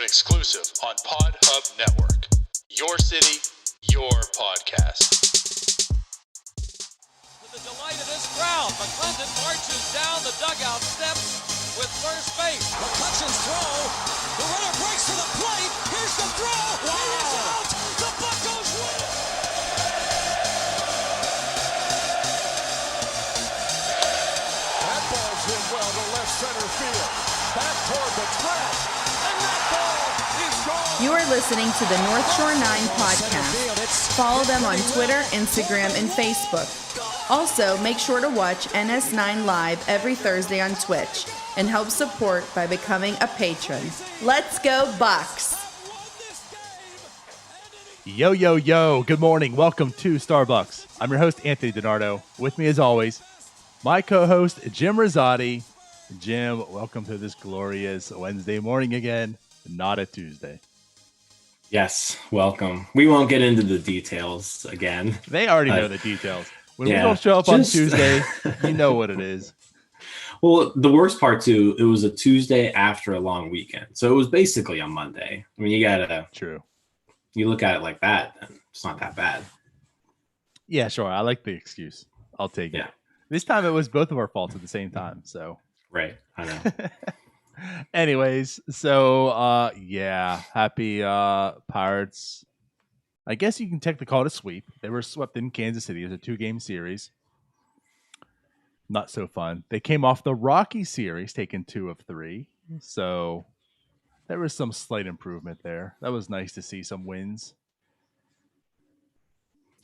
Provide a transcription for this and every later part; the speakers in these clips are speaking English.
an exclusive on Pod Hub Network. Your city, your podcast. To the delight of this crowd, McClendon marches down the dugout steps with first base. McCutcheon's throw. The runner breaks to the plate. Here's the throw. Wow. He is out. The Buccos win. That ball's hit well to left center field. Back toward the track. And that ball is gone. You are listening to the North Shore 9 podcast. Follow them on Twitter, Instagram, and Facebook. Also, make sure to watch NS9 Live every Thursday on Twitch and help support by becoming a patron. Let's go, Bucs! Yo, yo, yo. Good morning. Welcome to Starbucs. I'm your host, Anthony DiNardo. With me, as always, my co-host, Jim Rosati. Jim, welcome to this glorious Wednesday morning again, not a Tuesday. Yes, welcome. We won't get into the details again. They already know the details. When we don't show up on Tuesday, you know what it is. Well, the worst part, too, it was a Tuesday after a long weekend. So it was basically a Monday. I mean, you got to... True. You look at it like that, and it's not that bad. Yeah, sure. I like the excuse. I'll take it. Yeah. This time it was both of our faults at the same time, so... Right, I know. Anyways, so, happy Pirates. I guess you can technically call it a sweep. They were swept in Kansas City. It was a 2-game series. Not so fun. They came off the Rockies series, taking 2 of 3. So there was some slight improvement there. That was nice to see some wins.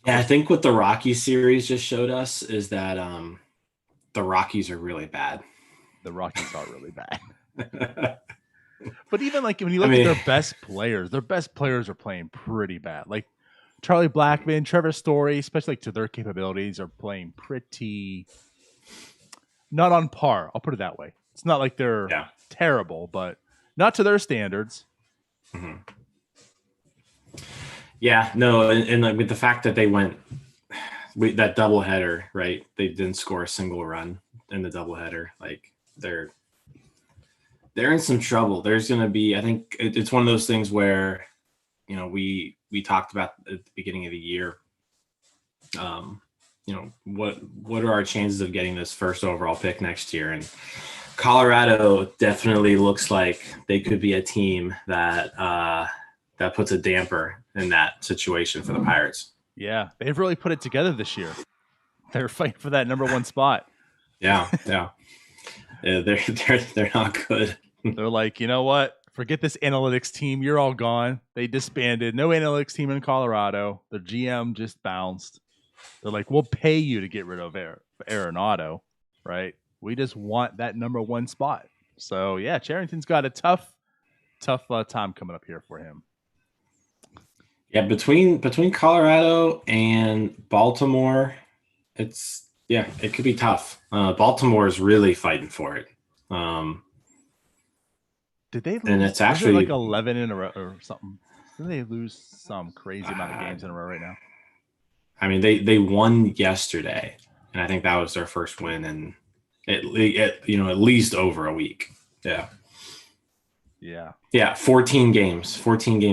Yeah, I think what the Rockies series just showed us is that the Rockies are really bad. The Rockies are really bad. But even like when you look at their best players are playing pretty bad. Like Charlie Blackmon, Trevor Story, especially like to their capabilities, are playing pretty not on par. I'll put it that way. It's not like they're terrible, but not to their standards. Mm-hmm. Yeah, no, and like with the fact that they went with that doubleheader, right? They didn't score a single run in the doubleheader. Like they're in some trouble. There's going to be, I think it's one of those things where, you know, we talked about at the beginning of the year, you know, what are our chances of getting this first overall pick next year? And Colorado definitely looks like they could be a team that puts a damper in that situation for the Pirates. Yeah, they've really put it together this year. They're fighting for that number 1 spot. Yeah. They're not good. They're like, you know what? Forget this analytics team. You're all gone. They disbanded. No analytics team in Colorado. The GM just bounced. They're like, we'll pay you to get rid of Arenado, right? We just want that number 1 spot. So, yeah, Charrington's got a tough time coming up here for him. Yeah, between Colorado and Baltimore, it could be tough. Baltimore is really fighting for it. Did they lose? And it's actually like 11 in a row or something. Did they lose some crazy amount of games in a row right now? I mean, they won yesterday, and I think that was their first win in at least over a week. Yeah. 14 game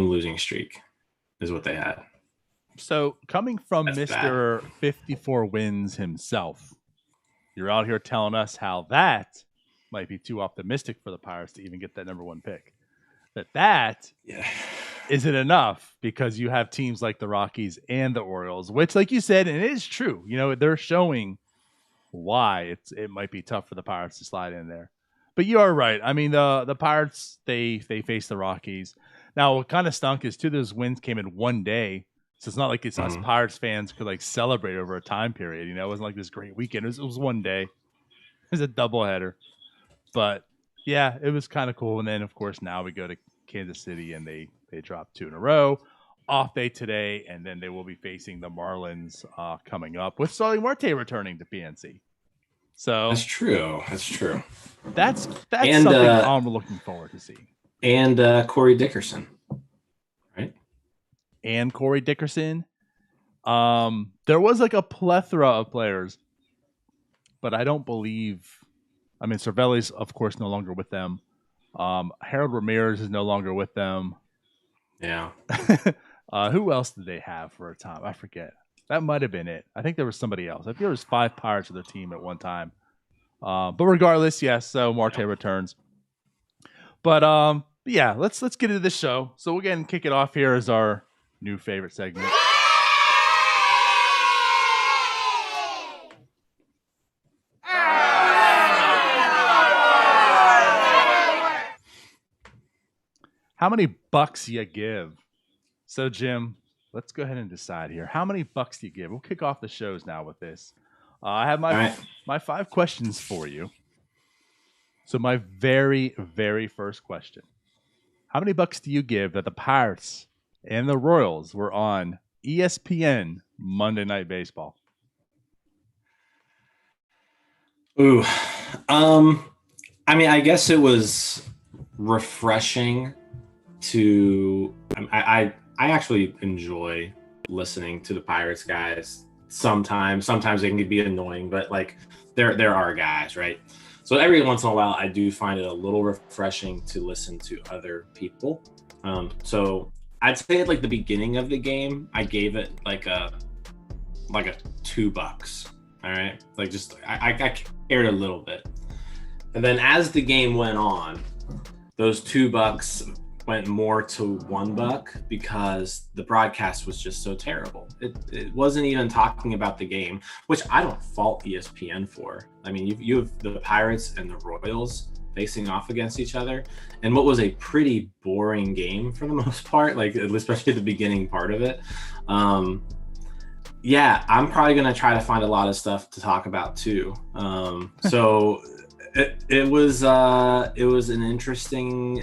losing streak is what they had. So coming from That's Mr. bad. 54 wins himself, you're out here telling us how that might be too optimistic for the Pirates to even get that number 1 pick. That isn't enough because you have teams like the Rockies and the Orioles, which, like you said, and it is true, you know, they're showing why it might be tough for the Pirates to slide in there. But you are right. I mean, the Pirates, they face the Rockies. Now, what kind of stunk is 2 of those wins came in one day. So it's not like it's us Pirates fans could like celebrate over a time period. You know, it wasn't like this great weekend. It was one day. It was a doubleheader. But yeah, it was kind of cool. And then of course now we go to Kansas City and they drop 2 in a row. Off day today, and then they will be facing the Marlins coming up with Starling Marte returning to PNC. So that's true. That's something I'm looking forward to seeing. And Corey Dickerson, right? And Corey Dickerson. There was like a plethora of players, but I don't believe. I mean, Cervelli's of course no longer with them. Harold Ramirez is no longer with them. Yeah. Who else did they have for a time? I forget. That might have been it. I think there was somebody else. I think there was 5 Pirates of their team at one time. But regardless, yes. So Marte returns. But yeah, let's get into the show. So we'll again kick it off here as our new favorite segment. How many bucks you give? So Jim, let's go ahead and decide here. How many bucks do you give? We'll kick off the shows now with this. I have my 5 questions for you. So my very, very first question. How many bucks do you give that the Pirates and the Royals were on ESPN Monday Night Baseball? Ooh. I mean, I guess it was refreshing to I actually enjoy listening to the Pirates guys. Sometimes they can be annoying, but like there are guys, right? So every once in a while, I do find it a little refreshing to listen to other people. So I'd say at like the beginning of the game, I gave it like a $2. All right, like just I cared a little bit, and then as the game went on, those $2 went more to $1 because the broadcast was just so terrible. It wasn't even talking about the game, which I don't fault ESPN for. I mean, you have the Pirates and the Royals facing off against each other, and what was a pretty boring game for the most part, like especially the beginning part of it. Yeah, I'm probably gonna try to find a lot of stuff to talk about too. So. It was an interesting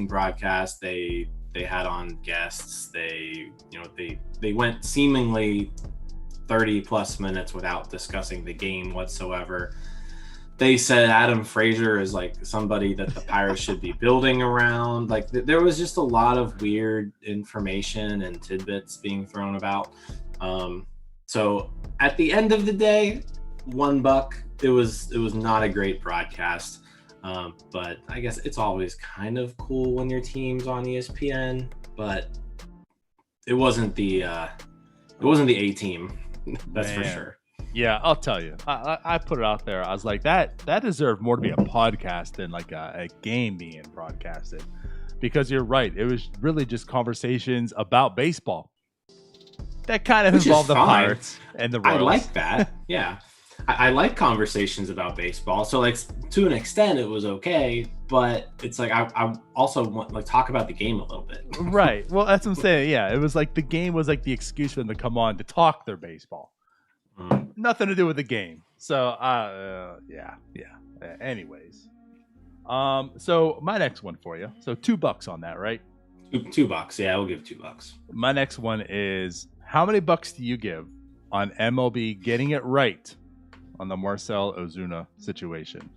broadcast. They had on guests. They went seemingly 30 plus minutes without discussing the game whatsoever. They said Adam Frazier is like somebody that the Pirates should be building around. Like there was just a lot of weird information and tidbits being thrown about. So at the end of the day, $1. It was not a great broadcast, but I guess it's always kind of cool when your team's on ESPN. But it wasn't the A team, that's for sure. Yeah, I'll tell you. I put it out there. I was like, that deserved more to be a podcast than like a game being broadcasted, because you're right. It was really just conversations about baseball that kind of involved the Pirates and the Royals. I like that. Yeah. I like conversations about baseball. So like to an extent it was okay, but it's like I also want like talk about the game a little bit. Right. Well, that's what I'm saying. Yeah. It was like the game was like the excuse for them to come on to talk their baseball. Nothing to do with the game. So yeah. Anyways. So my next one for you. So $2 on that, right? $2. Yeah, we'll give $2. My next one is, how many bucks do you give on MLB getting it right on the Marcell Ozuna situation?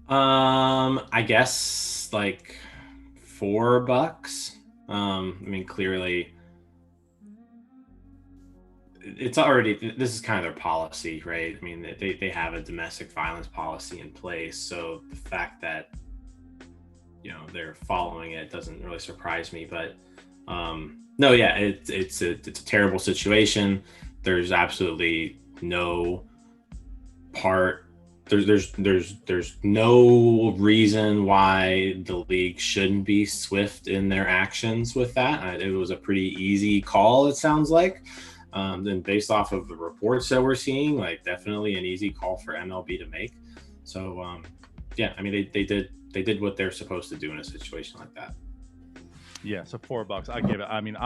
I guess like $4. I mean, clearly it's already, this is kind of their policy, right? I mean, they have a domestic violence policy in place. So the fact that, they're following it doesn't really surprise me, but no, yeah, it's a terrible situation. There's absolutely no part. There's no reason why the league shouldn't be swift in their actions with that. It was a pretty easy call, it sounds like. Then based off of the reports that we're seeing, like definitely an easy call for MLB to make. So yeah, I mean they did what they're supposed to do in a situation like that. Yeah, so $4. I give it. I mean,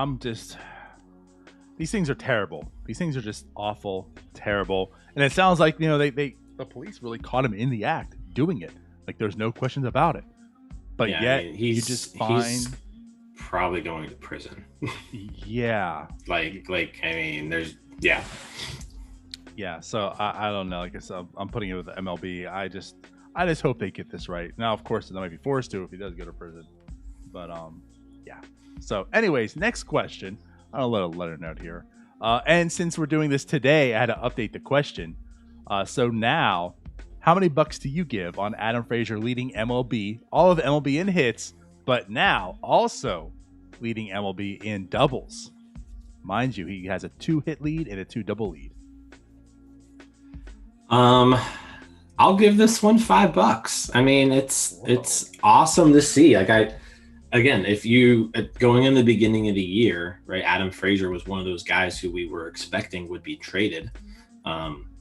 these things are terrible. These things are just awful, terrible. And it sounds like, the police really caught him in the act doing it. Like there's no questions about it. But yeah, yet I mean, he's probably going to prison. Yeah. Like I mean, yeah. Yeah, so I don't know. Like I said, I'm putting it with the MLB. I just hope they get this right. Now, of course, they might be forced to if he does go to prison. But yeah. So anyways, next question. I'll let a letter note here. And since we're doing this today, I had to update the question. So now, How many bucks do you give on Adam Frazier leading MLB, all of MLB in hits, but now also leading MLB in doubles? Mind you, he has a 2-hit lead and a 2-double lead. I'll give this one $5. I mean, it's awesome to see. Like if you going in the beginning of the year, right? Adam Frazier was one of those guys who we were expecting would be traded.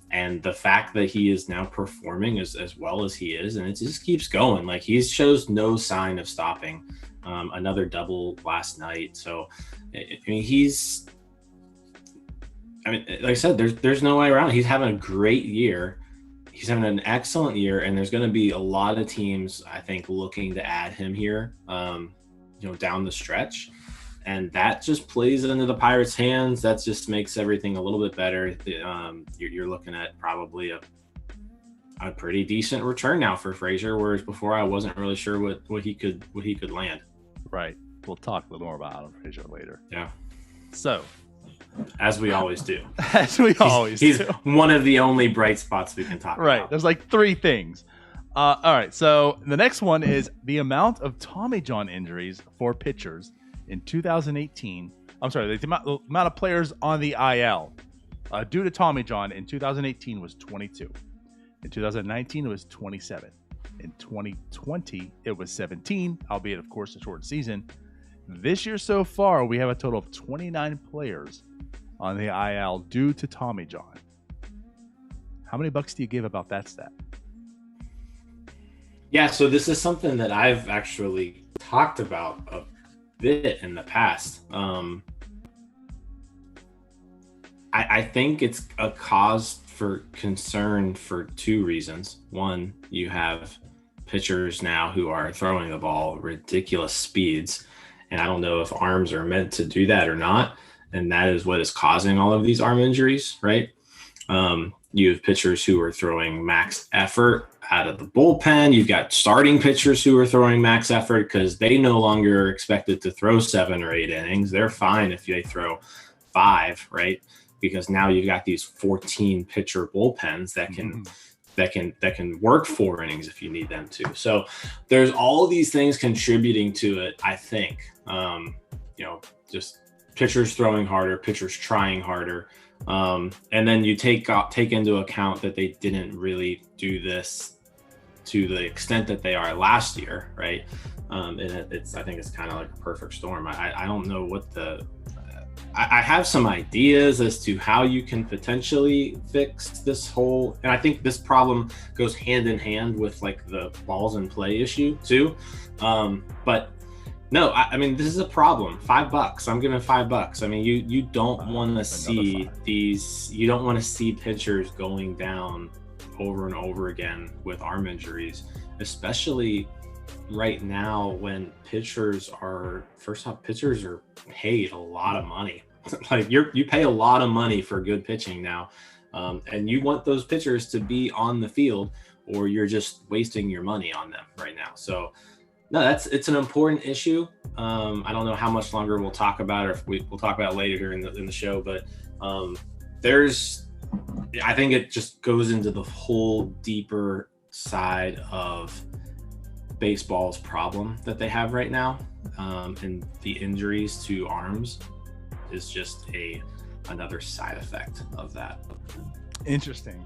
And the fact that he is now performing as well as he is, and it just keeps going. Like he shows no sign of stopping. Another double last night. So, I mean, like I said, there's no way around it. He's having a great year. He's having an excellent year, and there's going to be a lot of teams, I think, looking to add him here, down the stretch. And that just plays into the Pirates' hands. That just makes everything a little bit better. You're looking at probably a pretty decent return now for Frazier, whereas before I wasn't really sure what he could land. Right. We'll talk a little more about Adam Frazier later. Yeah. So, as we always do. He's one of the only bright spots we can talk about. Right. There's like 3 things. All right. So the next one is the amount of Tommy John injuries for pitchers in 2018. I'm sorry. The amount of players on the IL due to Tommy John in 2018 was 22. In 2019, it was 27. In 2020, it was 17, albeit, of course, a short season. This year so far, we have a total of 29 players on the IL due to Tommy John. How many bucks do you give about that stat? Yeah, so this is something that I've actually talked about a bit in the past. I think it's a cause for concern for 2 reasons. One, you have pitchers now who are throwing the ball ridiculous speeds, and I don't know if arms are meant to do that or not, and that is what is causing all of these arm injuries, right? You have pitchers who are throwing max effort out of the bullpen. You've got starting pitchers who are throwing max effort because they no longer are expected to throw 7 or 8 innings. They're fine if they throw 5, right? Because now you've got these 14 pitcher bullpens that can work 4 innings if you need them to. So there's all of these things contributing to it, I think. Just pitchers throwing harder, pitchers trying harder. And then you take into account that they didn't really do this to the extent that they are last year, right? And I think it's kind of like a perfect storm. I don't know what I have some ideas as to how you can potentially fix this whole, and I think this problem goes hand in hand with like the balls in play issue too. But no, I mean, this is a problem. $5. I'm giving $5. I mean, you don't want to see you don't want to see pitchers going down over and over again with arm injuries, especially right now when pitchers are paid a lot of money. Like you pay a lot of money for good pitching now, and you want those pitchers to be on the field, or you're just wasting your money on them right now. So no, it's an important issue. I don't know how much longer we'll talk about it, or if we'll talk about it later here in the show, but I think it just goes into the whole deeper side of baseball's problem that they have right now, and the injuries to arms is just another side effect of that. Interesting.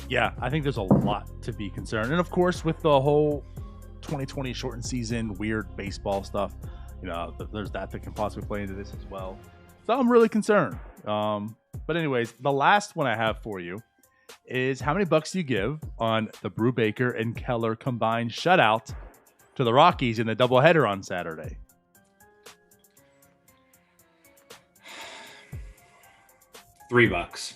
Yeah, I think there's a lot to be concerned, and of course with the whole 2020 shortened season, weird baseball stuff, there's that can possibly play into this as well. So I'm really concerned. But anyways, the last one I have for you is how many bucks do you give on the Brubaker and Keller combined shutout to the Rockies in the doubleheader on Saturday? $3.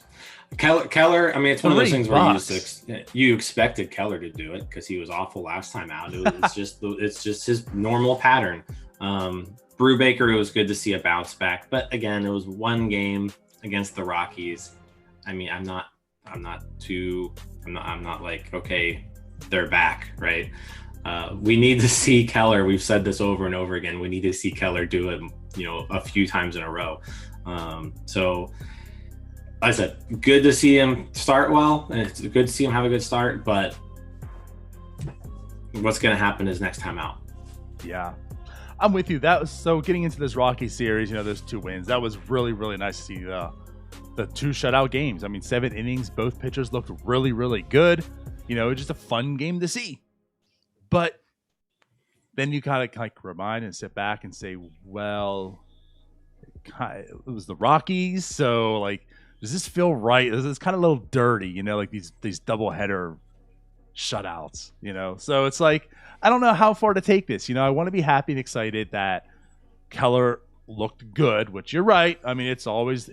Keller, I mean, it's one of those things where you expected Keller to do it because he was awful last time out. It's just his normal pattern. Brubaker, it was good to see a bounce back, but again, it was one game against the Rockies. I mean, I'm not like, okay, they're back, right? We need to see Keller. We've said this over and over again. We need to see Keller do it, a few times in a row. So I said, good to see him start well, and it's good to see him have a good start, but what's going to happen is next time out. Yeah, I'm with you. That was so getting into this Rockies series, those 2 wins. That was really, really nice to see the 2 shutout games. I mean, 7 innings, both pitchers looked really, really good. Just a fun game to see. But then you kind of like remind and sit back and say, well, it was the Rockies, so like, does this feel right? It's kind of a little dirty, like these doubleheader shutouts, So it's like, I don't know how far to take this. I want to be happy and excited that Keller looked good, which you're right. I mean, it's always,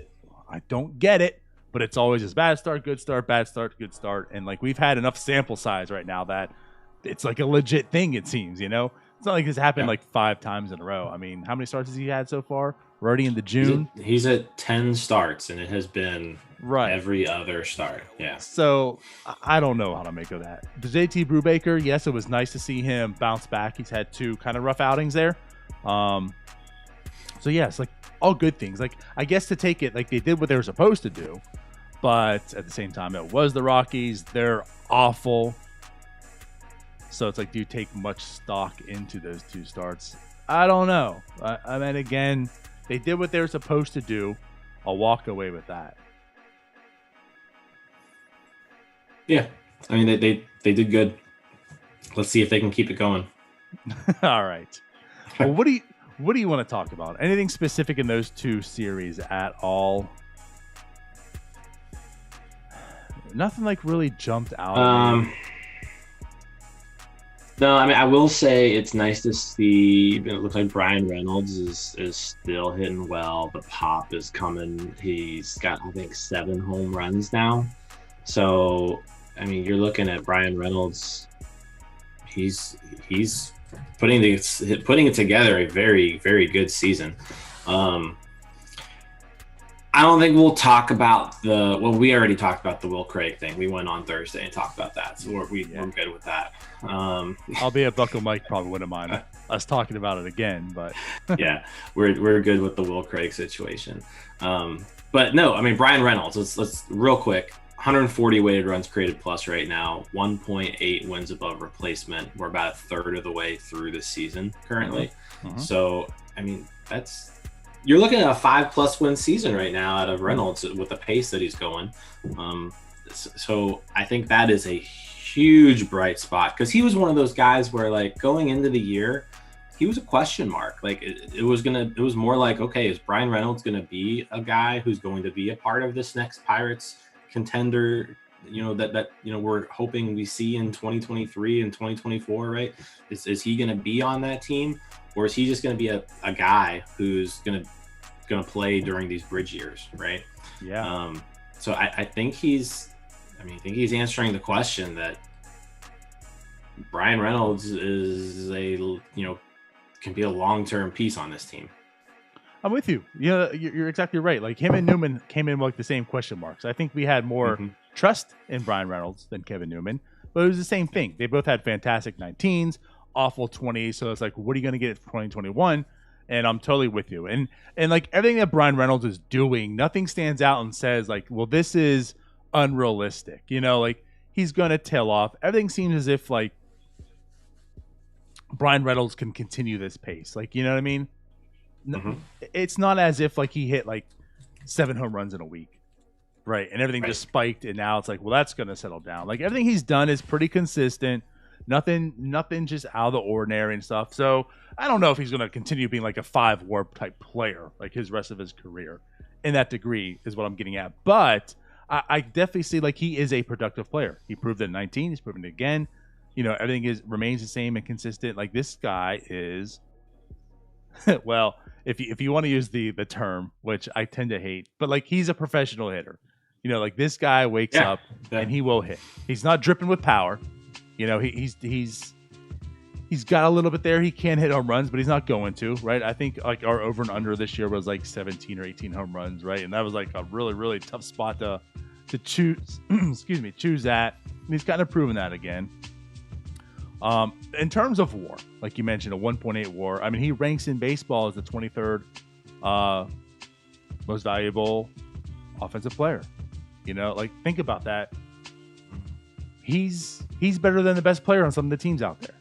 I don't get it, but it's always this bad start, good start, bad start, good start. And like, we've had enough sample size right now that it's like a legit thing, it seems, It's not like this happened like 5 times in a row. I mean, how many starts has he had so far? We're already into June. He's at 10 starts, and it has been every other start. Yeah. So I don't know how to make of that. The JT Brubaker, yes, it was nice to see him bounce back. He's had 2 kind of rough outings there. So yes, like all good things. Like, I guess to take it like they did what they were supposed to do, but at the same time, it was the Rockies. They're awful. So it's like, do you take much stock into those 2 starts? I don't know. I mean, again, they did what they were supposed to do. I'll walk away with that. Yeah. I mean, they did good. Let's see if they can keep it going. All right. Well, what do you want to talk about? Anything specific in those 2 series at all? Nothing like really jumped out. No, I mean, I will say it's nice to see. It looks like Bryan Reynolds is still hitting well. The pop is coming. He's got, I think, 7 home runs now. So, I mean, you're looking at Bryan Reynolds. He's putting it together a very, very good season. I don't think we'll talk about we already talked about the Will Craig thing. We went on Thursday and talked about that, so we're good with that. Albeit Bucko Mike probably wouldn't mind us talking about it again, but yeah, we're good with the Will Craig situation. But no, I mean, Bryan Reynolds. Let's real quick. 140 weighted runs created plus right now. 1.8 wins above replacement. We're about a third of the way through the season currently. Mm-hmm. So I mean, you're looking at a 5+ win season right now out of Reynolds with the pace that he's going. So I think that is a huge bright spot, because he was one of those guys where, like, going into the year, he was a question mark. Like it was more like, okay, is Bryan Reynolds going to be a guy who's going to be a part of this next Pirates contender? That we're hoping we see in 2023 and 2024, right? Is he going to be on that team? Or is he just going to be a guy who's going to play during these bridge years, right? Yeah. So I think he's answering the question that Bryan Reynolds is can be a long-term piece on this team. I'm with you. You're exactly right. Like, him and Newman came in with like the same question marks. I think we had more trust in Bryan Reynolds than Kevin Newman, but it was the same thing. They both had fantastic 19s. Awful 20s, so it's like, what are you going to get for 2021? And I'm totally with you. And like, everything that Bryan Reynolds is doing, nothing stands out and says like, well, this is unrealistic. Like, he's going to tail off. Everything seems as if like Bryan Reynolds can continue this pace. Like, you know what I mean? It's not as if like he hit like 7 home runs in a week, right? And everything just spiked, and now it's like, well, that's going to settle down. Like, everything he's done is pretty consistent. Nothing just out of the ordinary and stuff. So I don't know if he's going to continue being like a 5-WAR type player like his rest of his career. In that degree is what I'm getting at. But I definitely see like he is a productive player. He proved it in 19. He's proven it again. Everything remains the same and consistent. Like, this guy is, well, if you want to use the term, which I tend to hate, but like, he's a professional hitter. Like, this guy wakes up and he will hit. He's not dripping with power. He's got a little bit there. He can hit home runs, but he's not going to, right? I think like our over and under this year was like 17 or 18 home runs, right? And that was like a really, really tough spot to choose. Choose that. And he's kind of proven that again. In terms of WAR, like you mentioned, a 1.8 WAR. I mean, he ranks in baseball as the 23rd most valuable offensive player. You know, like think about that. He's better than the best player on some of the teams out there.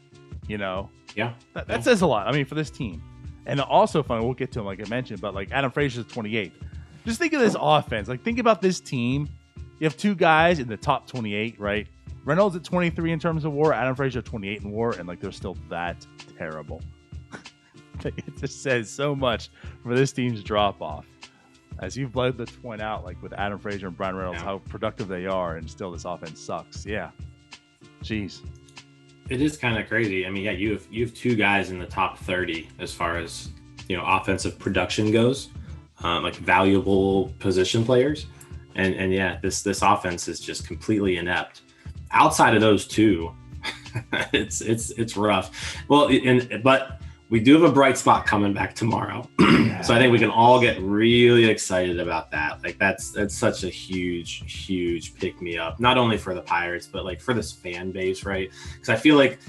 You know, that says a lot. I mean, for this team, and also funny. We'll get to him like I mentioned, but like Adam Frazier's 28th. Just think of this offense. Like think about this team. You have two guys in the top 28, right? Reynolds at 23 in terms of WAR, Adam Frazier at 28 in WAR, and like they're still that terrible. It just says so much for this team's drop off. As you've led to point out, like with Adam Frazier and Bryan Reynolds, how productive they are, and still this offense sucks. Yeah, jeez, it is kind of crazy. I mean, you have two guys in the top 30 as far as offensive production goes, like valuable position players, and this offense is just completely inept. Outside of those two, it's rough. Well, but we do have a bright spot coming back tomorrow, so I think we can all get really excited about that. Like that's such a huge pick me up, not only for the Pirates but like for this fan base, right? Because I feel like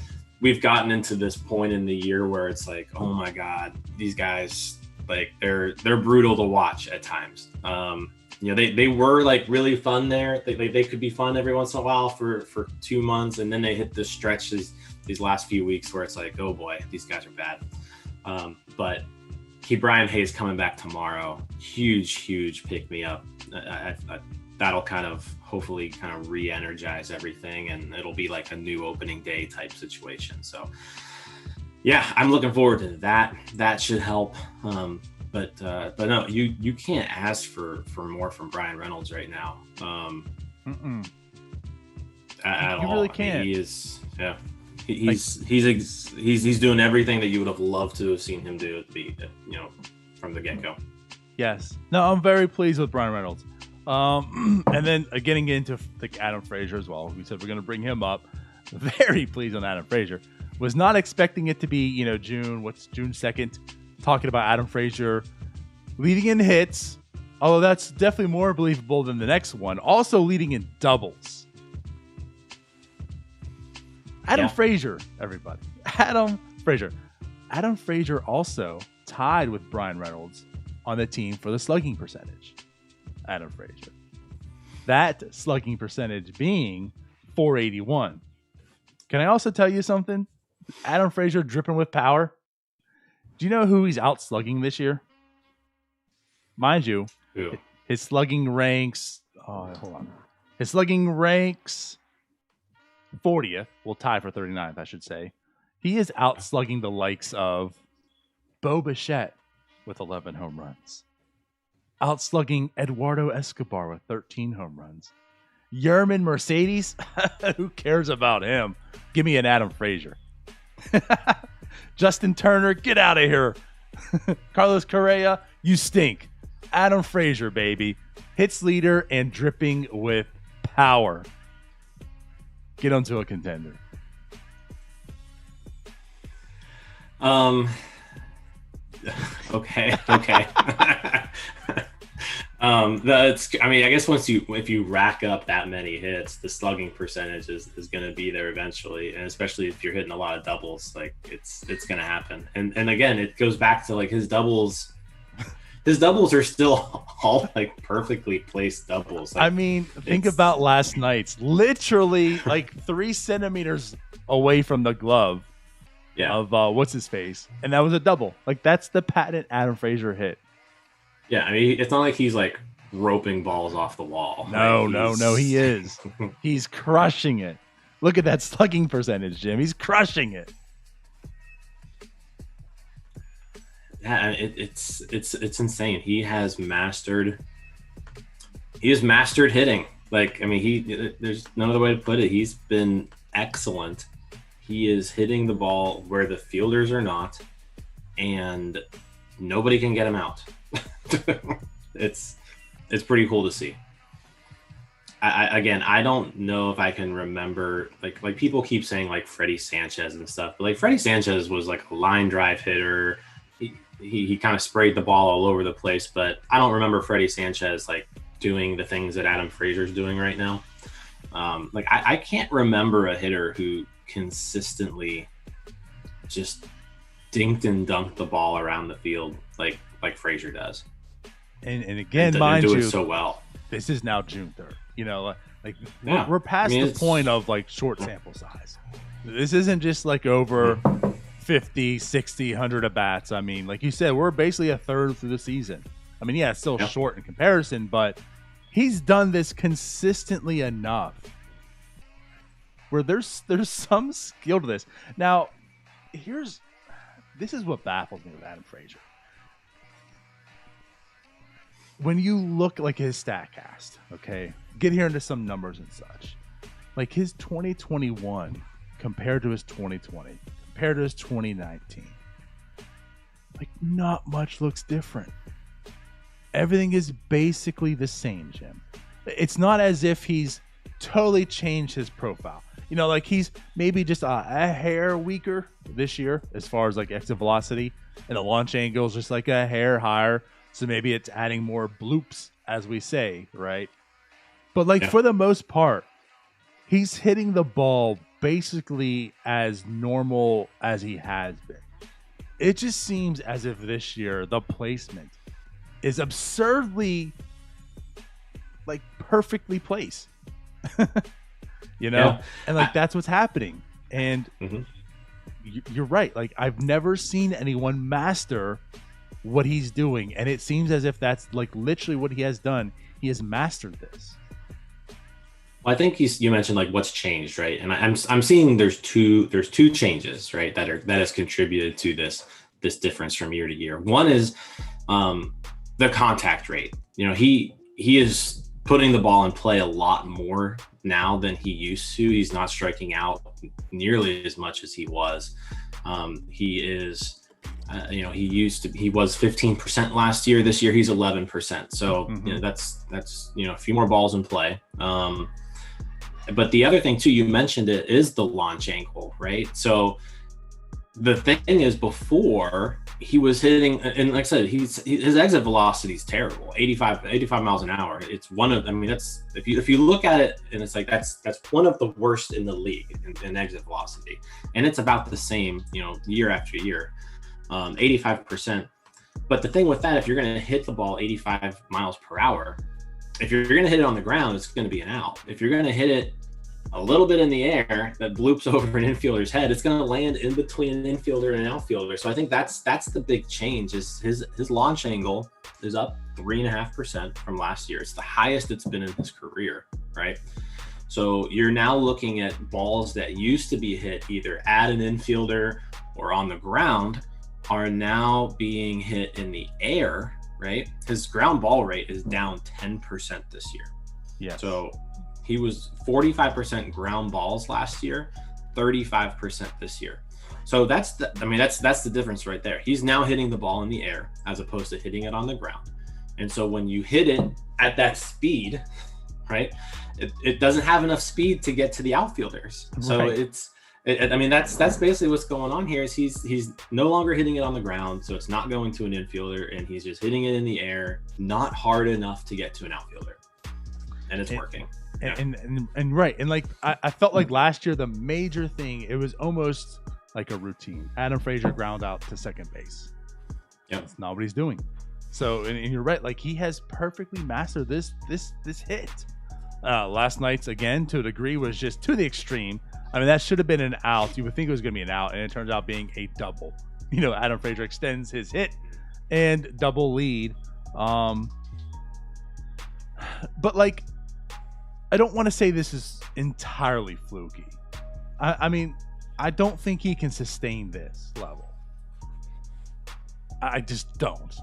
we've gotten into this point in the year where it's like, oh my God, these guys, like they're brutal to watch at times. They were like really fun there. They could be fun every once in a while for 2 months, and then they hit this stretch these last few weeks where it's like, oh boy, these guys are bad. But Brian Hayes coming back tomorrow, huge pick me up. That'll hopefully re-energize everything, and it'll be like a new opening day type situation. So yeah, I'm looking forward to that. That should help. But no, you can't ask for more from Bryan Reynolds right now. At all. Really can't. He is, yeah. He's doing everything that you would have loved to have seen him do from the get-go. Yes. No, I'm very pleased with Bryan Reynolds. And then getting into Adam Frazier as well. We said we're going to bring him up. Very pleased on Adam Frazier. Was not expecting it to be, June 2nd. Talking about Adam Frazier leading in hits, although that's definitely more believable than the next one. Also leading in doubles. Adam Frazier, everybody. Adam Frazier also tied with Bryan Reynolds on the team for the slugging percentage. Adam Frazier. That slugging percentage being .481. Can I also tell you something? Adam Frazier dripping with power. Do you know who he's out slugging this year? Mind you, his slugging ranks. Hold on. His slugging ranks 40th. We'll tie for 39th, I should say. He is out slugging the likes of Bo Bichette with 11 home runs. Out slugging Eduardo Escobar with 13 home runs. Yerman Mercedes. Who cares about him? Give me an Adam Frazier. Justin Turner, get out of here. Carlos Correa, you stink. Adam Frazier, baby. Hits leader and dripping with power. Get onto a contender. Okay. I guess if you rack up that many hits, the slugging percentage is going to be there eventually, and especially if you're hitting a lot of doubles, like it's going to happen. And again, it goes back to like his doubles. His doubles are still all like perfectly placed doubles. Like, I mean, think about last night's. Literally like 3 centimeters away from the glove of what's his face, and that was a double. Like that's the patent Adam Frazier hit. Yeah, I mean, it's not like he's like roping balls off the wall. No, he is. He's crushing it. Look at that slugging percentage, Jim. He's crushing it. Yeah, it's insane. He has mastered hitting. Like, I mean, there's no other way to put it. He's been excellent. He is hitting the ball where the fielders are not, and nobody can get him out. It's pretty cool to see. I don't know if I can remember like people keep saying like Freddie Sanchez and stuff, but like Freddie Sanchez was like a line drive hitter. He kind of sprayed the ball all over the place, but I don't remember Freddie Sanchez like doing the things that Adam Frazier's doing right now. I can't remember a hitter who consistently just dinked and dunked the ball around the field like Frazier does. And again, mind you, do it so well. This is now June 3rd. Like Yeah. we're past the point of like short sample size. This isn't just like over 50, 60, 100 at bats. I mean, like you said, we're basically a third through the season. I mean, yeah, it's still short in comparison, but he's done this consistently enough where there's some skill to this. Now, this is what baffles me with Adam Frazier. When you look like his StatCast, okay, get here into some numbers and such, like his 2021 compared to his 2020, compared to his 2019, like not much looks different. Everything is basically the same, Jim. It's not as if he's totally changed his profile. Like he's maybe just a hair weaker this year as far as like exit velocity, and the launch angle is just like a hair higher. So maybe it's adding more bloops, as we say, right? But like for the most part, he's hitting the ball basically as normal as he has been. It just seems as if this year the placement is absurdly like perfectly placed. And like that's what's happening. And you're right. Like I've never seen anyone master what he's doing, and it seems as if that's like literally what he has done. He has mastered this. Well, I think you mentioned like what's changed, right? And I'm seeing there's two changes, right, that has contributed to this difference from year to year. One is the contact rate. He is putting the ball in play a lot more now than he used to. He's not striking out nearly as much as he was. He is. He was 15% last year. This year he's 11%. So that's a few more balls in play. But the other thing too, you mentioned it, is the launch angle, right? So the thing is, before he was hitting, and like I said, his exit velocity is terrible, 85 miles an hour. It's that's if you look at it, and it's like that's one of the worst in the league in exit velocity, and it's about the same, year after year. 85%. But the thing with that, if you're going to hit the ball 85 miles per hour, if you're going to hit it on the ground, it's going to be an out. If you're going to hit it a little bit in the air that bloops over an infielder's head, it's going to land in between an infielder and an outfielder. So I think that's the big change. Is his launch angle is up 3.5% from last year. It's the highest it's been in his career, right? So you're now looking at balls that used to be hit either at an infielder or on the ground are now being hit in the air, right? His ground ball rate is down 10% this year. Yeah. So he was 45% ground balls last year, 35% this year. So that's the difference right there. He's now hitting the ball in the air as opposed to hitting it on the ground. And so when you hit it at that speed, right, it doesn't have enough speed to get to the outfielders. So that's basically what's going on here. Is he's no longer hitting it on the ground, so it's not going to an infielder, and he's just hitting it in the air, not hard enough to get to an outfielder, and it's working. And right, and like I felt like last year the major thing, it was almost like a routine. Adam Frazier ground out to second base. Yeah, that's not what he's doing. So and you're right, like he has perfectly mastered this hit. Last night's, again, to a degree, was just to the extreme. I mean, that should have been an out. You would think it was going to be an out, and it turns out being a double. Adam Frazier extends his hit and double lead. But like, I don't want to say this is entirely fluky. I mean, I don't think he can sustain this level. I just don't.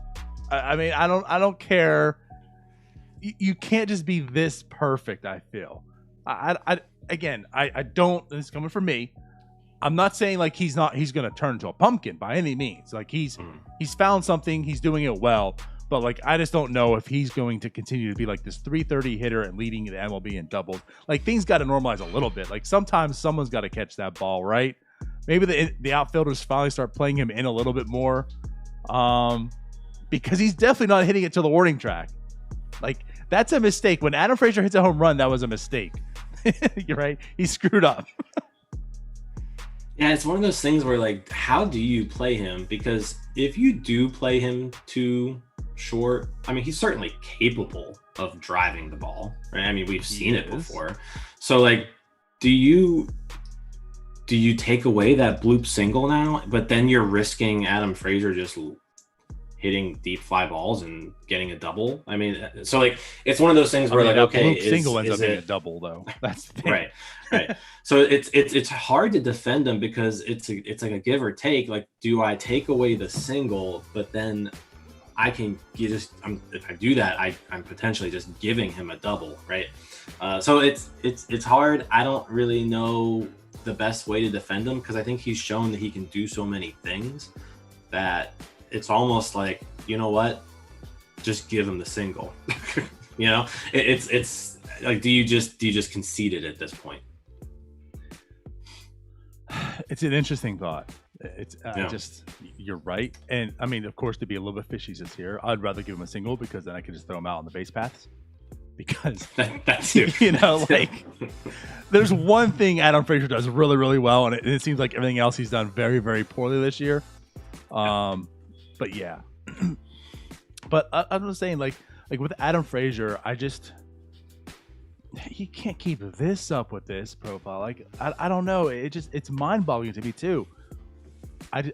I mean, I don't care. You can't just be this perfect, I feel. Again, I don't, this is coming from me. I'm not saying like he's going to turn into a pumpkin by any means. Like he's found something, he's doing it well, but like I just don't know if he's going to continue to be like this 330 hitter and leading the MLB in doubles. Like things got to normalize a little bit. Like sometimes someone's got to catch that ball, right? Maybe the outfielders finally start playing him in a little bit more, because he's definitely not hitting it to the warning track. Like that's a mistake. When Adam Frazier hits a home run, that was a mistake. You're right. He screwed up. Yeah, it's one of those things where like, how do you play him? Because if you do play him to sure. I mean, he's certainly capable of driving the ball, right? I mean, we've seen it before. So, like, do you take away that bloop single now, but then you're risking Adam Frazier just hitting deep fly balls and getting a double? I mean, so like it's one of those things where okay, single ends up being a double though. That's the thing. Right. So it's hard to defend them because it's like a give or take. Like, do I take away the single, but then if I do that, I'm potentially just giving him a double, right? So it's hard. I don't really know the best way to defend him because I think he's shown that he can do so many things that it's almost like, you know what, just give him the single. You know, it's like, do you just concede it at this point? It's an interesting thought. It's you're right. And I mean, of course, to be a little bit fishy this here, I'd rather give him a single because then I can just throw him out on the base paths. Because that's it. You know, like there's one thing Adam Frazier does really, really well, and it seems like everything else he's done very, very poorly this year. But yeah, but I'm just saying, like with Adam Frazier, he can't keep this up with this profile. Like I don't know, it's mind-boggling to me too. Maybe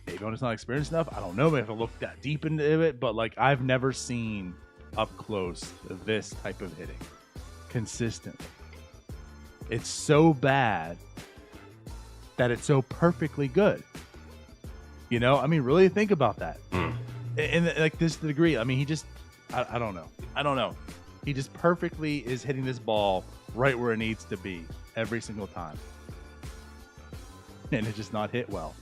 I'm just not experienced enough. I don't know. Maybe I have to look that deep into it, but like I've never seen up close this type of hitting consistently. It's so bad that it's so perfectly good. You know, I mean, really think about that. And like this degree, I mean, he just, I don't know. He just perfectly is hitting this ball right where it needs to be every single time. And it's just not hit well.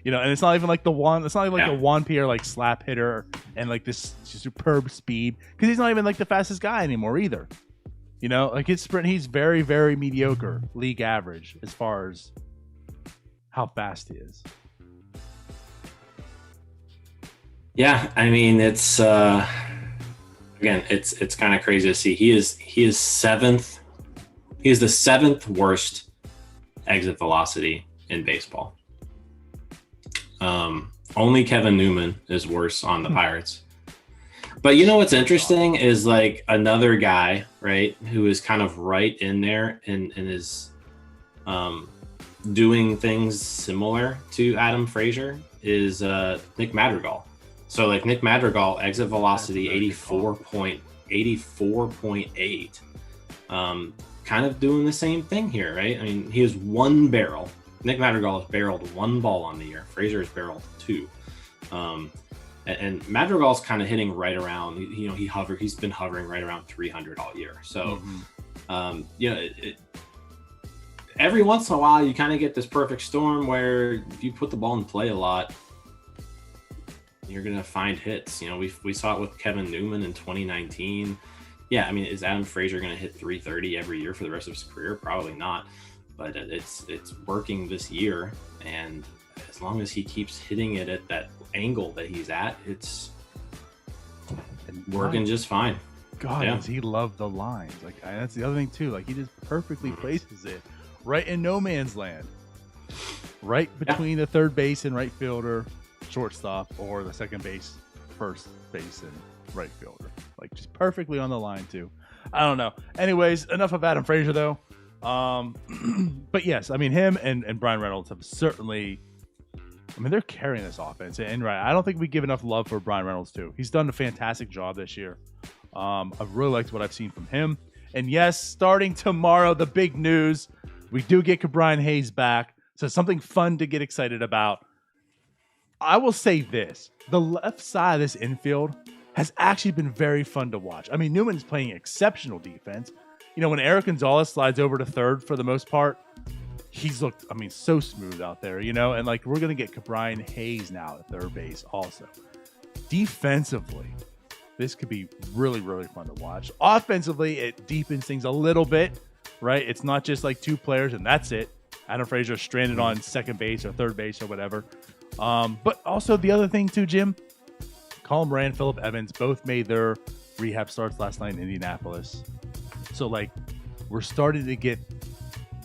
You know, and it's not even like the Juan Pierre like slap hitter and like this superb speed, because he's not even like the fastest guy anymore either. You know, like his sprint, he's very, very mediocre, league average as far as how fast he is. Yeah, I mean, it's again, it's kind of crazy to see. He is seventh. He is the seventh worst exit velocity in baseball. Only Kevin Newman is worse on the Pirates. But you know what's interesting is like another guy, right, who is kind of right in there and is doing things similar to Adam Frazier is Nick Madrigal. So like Nick Madrigal, exit velocity 84.8. Kind of doing the same thing here, right? I mean, he has one barrel. Nick Madrigal has barreled one ball on the year. Frazier has barreled two. And Madrigal's kind of hitting right around, you know, he's been hovering right around 300 all year. So, you know, every once in a while you kind of get this perfect storm where if you put the ball in play a lot, you're going to find hits. You know, we saw it with Kevin Newman in 2019. Yeah, I mean, is Adam Frazier going to hit 330 every year for the rest of his career? Probably not. But it's working this year, and as long as he keeps hitting it at that angle that he's at, it's working just fine. God, does he love the lines? Like that's the other thing too. Like he just perfectly places it right in no man's land, right between the third base and right fielder, shortstop, or the second base, first base, and right fielder. Like just perfectly on the line too. I don't know. Anyways, enough of Adam Frazier though. But yes, I mean him and Bryan Reynolds have certainly. I mean, they're carrying this offense, and right, I don't think we give enough love for Bryan Reynolds too. He's done a fantastic job this year. I've really liked what I've seen from him. And yes, starting tomorrow, the big news: we do get Brian Hayes back, so something fun to get excited about. I will say this: the left side of this infield has actually been very fun to watch. I mean, Newman's playing exceptional defense. You know, when Eric Gonzalez slides over to third for the most part, he's looked, I mean, so smooth out there, you know, and like we're going to get Brian Hayes now at third base also. Defensively, this could be really, really fun to watch. Offensively, it deepens things a little bit, right? It's not just like two players and that's it. Adam Frazier stranded on second base or third base or whatever. But also the other thing too, Jim, Colin Moran, Phillip Evans both made their rehab starts last night in Indianapolis. So like we're starting to get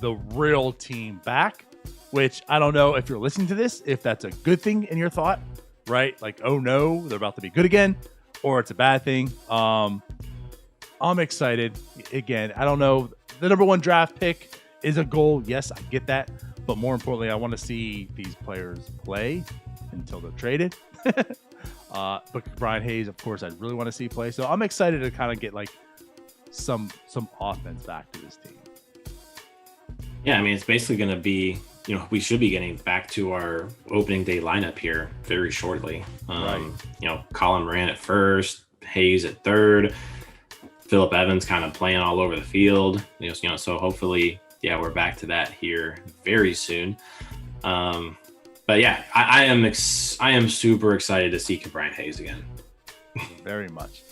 the real team back, which I don't know if you're listening to this, if that's a good thing in your thought, right? Like, oh no, they're about to be good again, or it's a bad thing. I'm excited. Again, I don't know. The number 1 draft pick is a goal. Yes, I get that. But more importantly, I want to see these players play until they're traded. But Brian Hayes, of course, I really want to see play. So I'm excited to kind of get like some offense back to this team. Yeah, I mean, it's basically going to be, we should be getting back to our opening day lineup here very shortly. Right. Colin Moran at first, Hayes at third, Phillip Evans kind of playing all over the field. So hopefully, we're back to that here very soon. But yeah, I am super excited to see Brian Hayes again. Very much.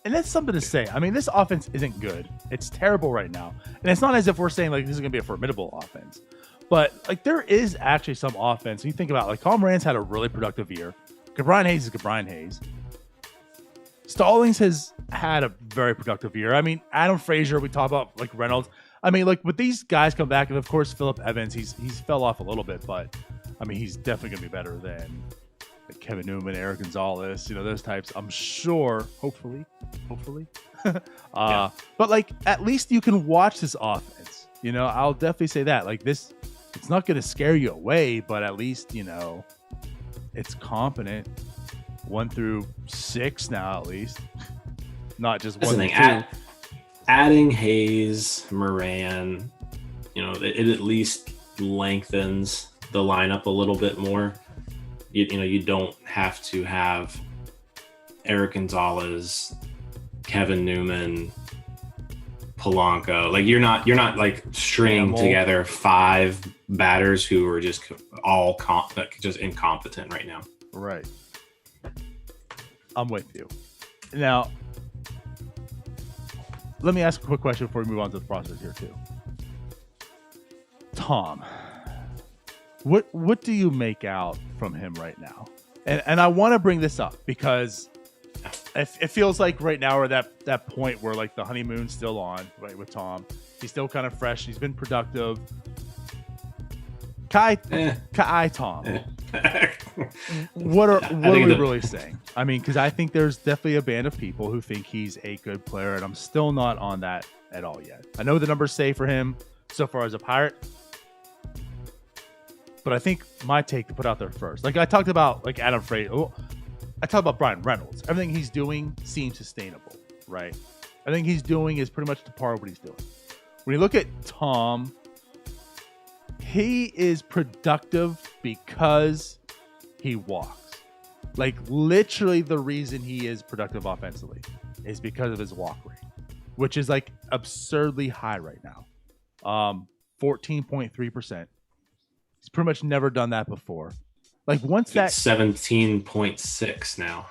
And that's something to say. I mean, this offense isn't good. It's terrible right now. And it's not as if we're saying like this is going to be a formidable offense. But like there is actually some offense. When you think about like Colin Moran's had a really productive year. Brian Hayes is Brian Hayes. Stallings has had a very productive year. I mean, Adam Frazier, we talk about like Reynolds. I mean, like with these guys come back, and of course Phillip Evans, he's fell off a little bit, but I mean he's definitely gonna be better than like Kevin Newman, Eric Gonzalez, those types. I'm sure, hopefully. But like at least you can watch this offense. I'll definitely say that. Like this, it's not gonna scare you away, but at least it's competent. 1 through 6 now, at least, not just That's 1 the through thing. 2. Adding Hayes, Moran, it at least lengthens the lineup a little bit more. You don't have to have Eric Gonzalez, Kevin Newman, Polanco. Like you're not like stringing together 5 batters who are just all just incompetent right now. Right. I'm with you. Now, let me ask a quick question before we move on to the process here too. Tom, what do you make out from him right now? And I want to bring this up because it feels like right now we're at that point where like the honeymoon's still on, right, with Tom. He's still kind of fresh. He's been productive. Kai Tom. What are we really saying? I mean, because I think there's definitely a band of people who think he's a good player, and I'm still not on that at all yet. I know the numbers say for him so far as a Pirate, but I think my take to put out there first, like I talked about, like Adam Frazier. I talked about Bryan Reynolds. Everything he's doing seems sustainable, right? Everything he's doing is pretty much to par what he's doing. When you look at Tom, he is productive because he walks. Like literally the reason he is productive offensively is because of his walk rate, which is like absurdly high right now. 14.3%. He's pretty much never done that before. Like once that 17.6 now.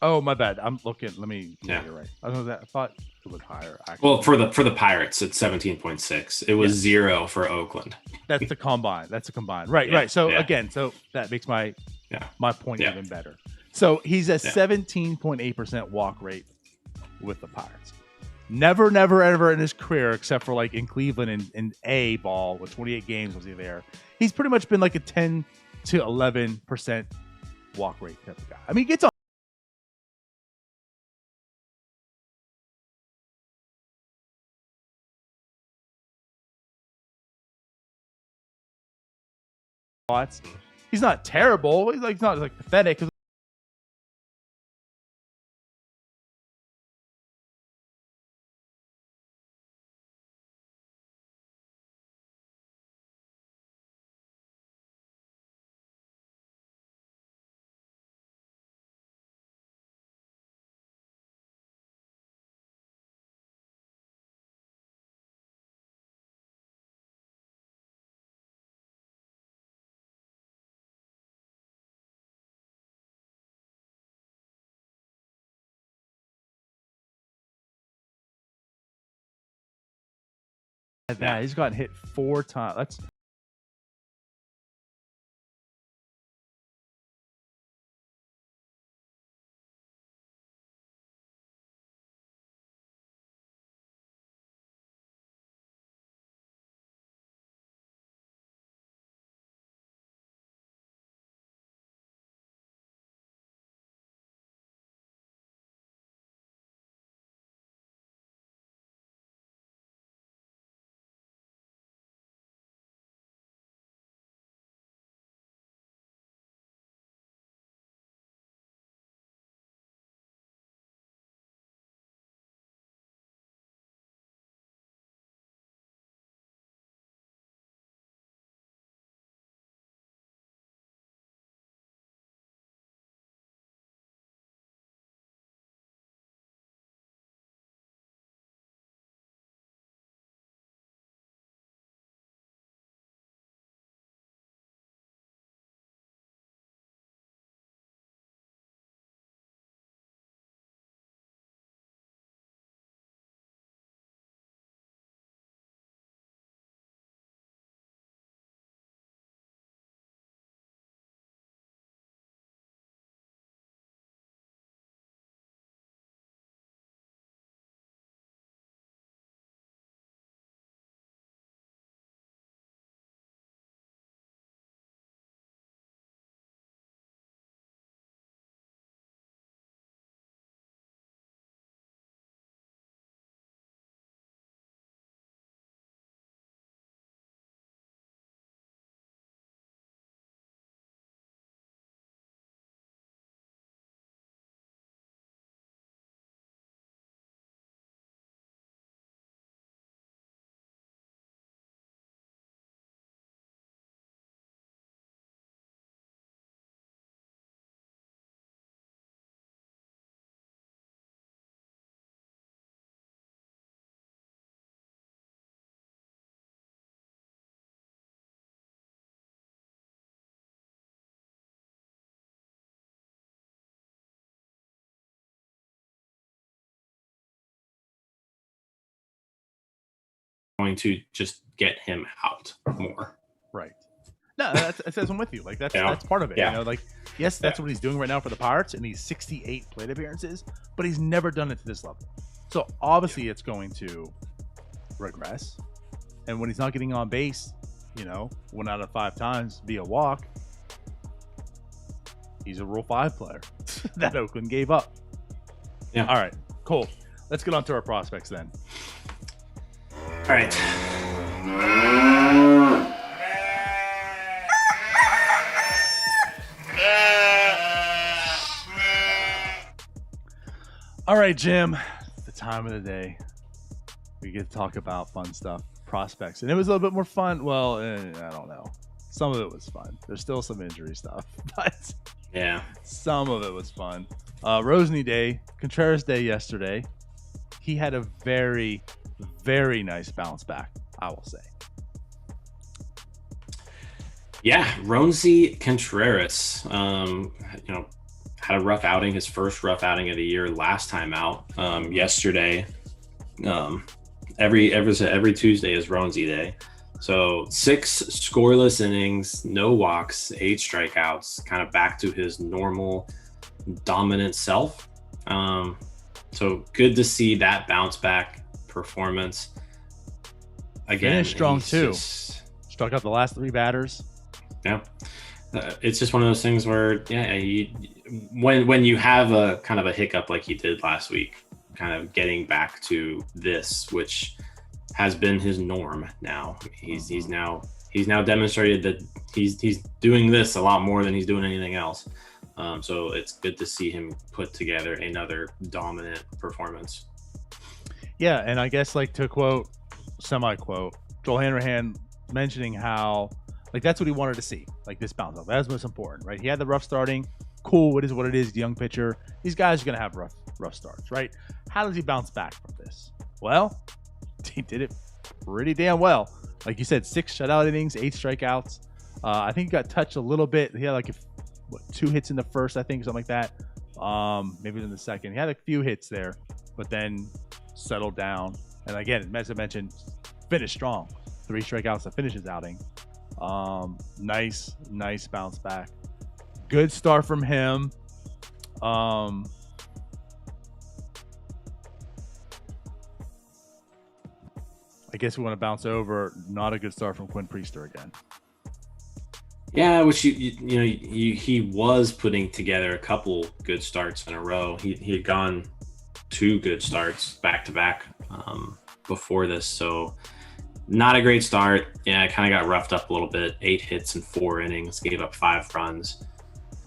Oh, my bad. I'm looking. Let me. Yeah, you're right. I thought it was higher. Actually. Well, for the Pirates, it's 17.6. It was 0 for Oakland. That's the combine. That's a combine. Right. Right. So again, so that makes my point even better. So he's a 17.8% walk rate with the Pirates. Never, ever in his career, except for like in Cleveland in A ball with 28 games was he there. He's pretty much been like a 10 to 11% walk rate type of guy. I mean, he gets on. He's not terrible. He's not like pathetic. He's gotten hit 4 times. That's going to just get him out more. Right. No, that's I'm with you. Like that's part of it. Yeah. You know, like yes, that's what he's doing right now for the Pirates, and he's 68 plate appearances, but he's never done it to this level. So obviously, it's going to regress. And when he's not getting on base, 1 out of 5 times via walk, he's a Rule 5 player that Oakland gave up. Yeah. All right. Cool. Let's get on to our prospects then. All right. All right, Jim. The time of the day. We get to talk about fun stuff, prospects. And it was a little bit more fun. Well, I don't know. Some of it was fun. There's still some injury stuff, but yeah, some of it was fun. Rosny Day, Contreras Day yesterday. He had a very, very nice bounce back, I will say. Yeah, Roansy Contreras, had a rough outing, his first rough outing of the year last time out. Yesterday, every Tuesday is Roansy Day. So 6 scoreless innings, no walks, 8 strikeouts, kind of back to his normal dominant self. So good to see that bounce back performance. Again, finished strong too. Struck out the last 3 batters. Yeah. It's just one of those things where, when you have a kind of a hiccup like he did last week, kind of getting back to this, which has been his norm now. He's now demonstrated that he's doing this a lot more than he's doing anything else. So it's good to see him put together another dominant performance. Yeah, and I guess to quote, semi-quote, Joel Hanrahan mentioning how that's what he wanted to see, this bounce up. That's what's important, right? He had the rough starting. Cool, it is what it is. The young pitcher. These guys are going to have rough starts, right? How does he bounce back from this? Well, he did it pretty damn well. Like you said, 6 shutout innings, 8 strikeouts. I think he got touched a little bit. He had 2 hits in the first, I think, something like that. Maybe in the second. He had a few hits there, but then settled down. And again, as I mentioned, finished strong. 3 strikeouts to finish his outing. Nice bounce back. Good start from him. I guess we want to bounce over. Not a good start from Quinn Priester again. Yeah, which he was putting together a couple good starts in a row. He had gone 2 good starts back to back before this, so not a great start. Yeah, kind of got roughed up a little bit. 8 hits in 4 innings, gave up 5 runs,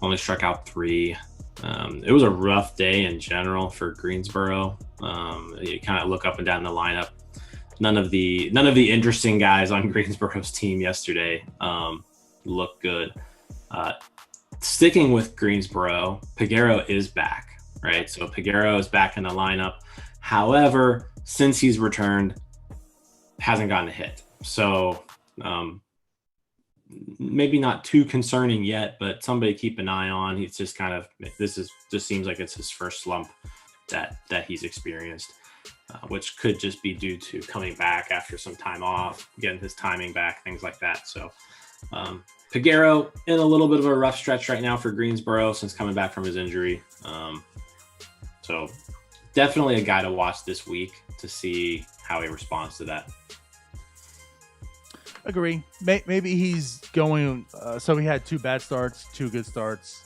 only struck out 3. It was a rough day in general for Greensboro. You kind of look up and down the lineup. None of the interesting guys on Greensboro's team yesterday look good. Sticking with Greensboro, Peguero is back, right? So Peguero is back in the lineup. However, since he's returned, hasn't gotten a hit. So maybe not too concerning yet, but somebody keep an eye on. He's just just seems like it's his first slump that he's experienced, which could just be due to coming back after some time off, getting his timing back, things like that. So Peguero in a little bit of a rough stretch right now for Greensboro since coming back from his injury. So definitely a guy to watch this week to see how he responds to that. Agree. Maybe he's going. So he had 2 bad starts, 2 good starts,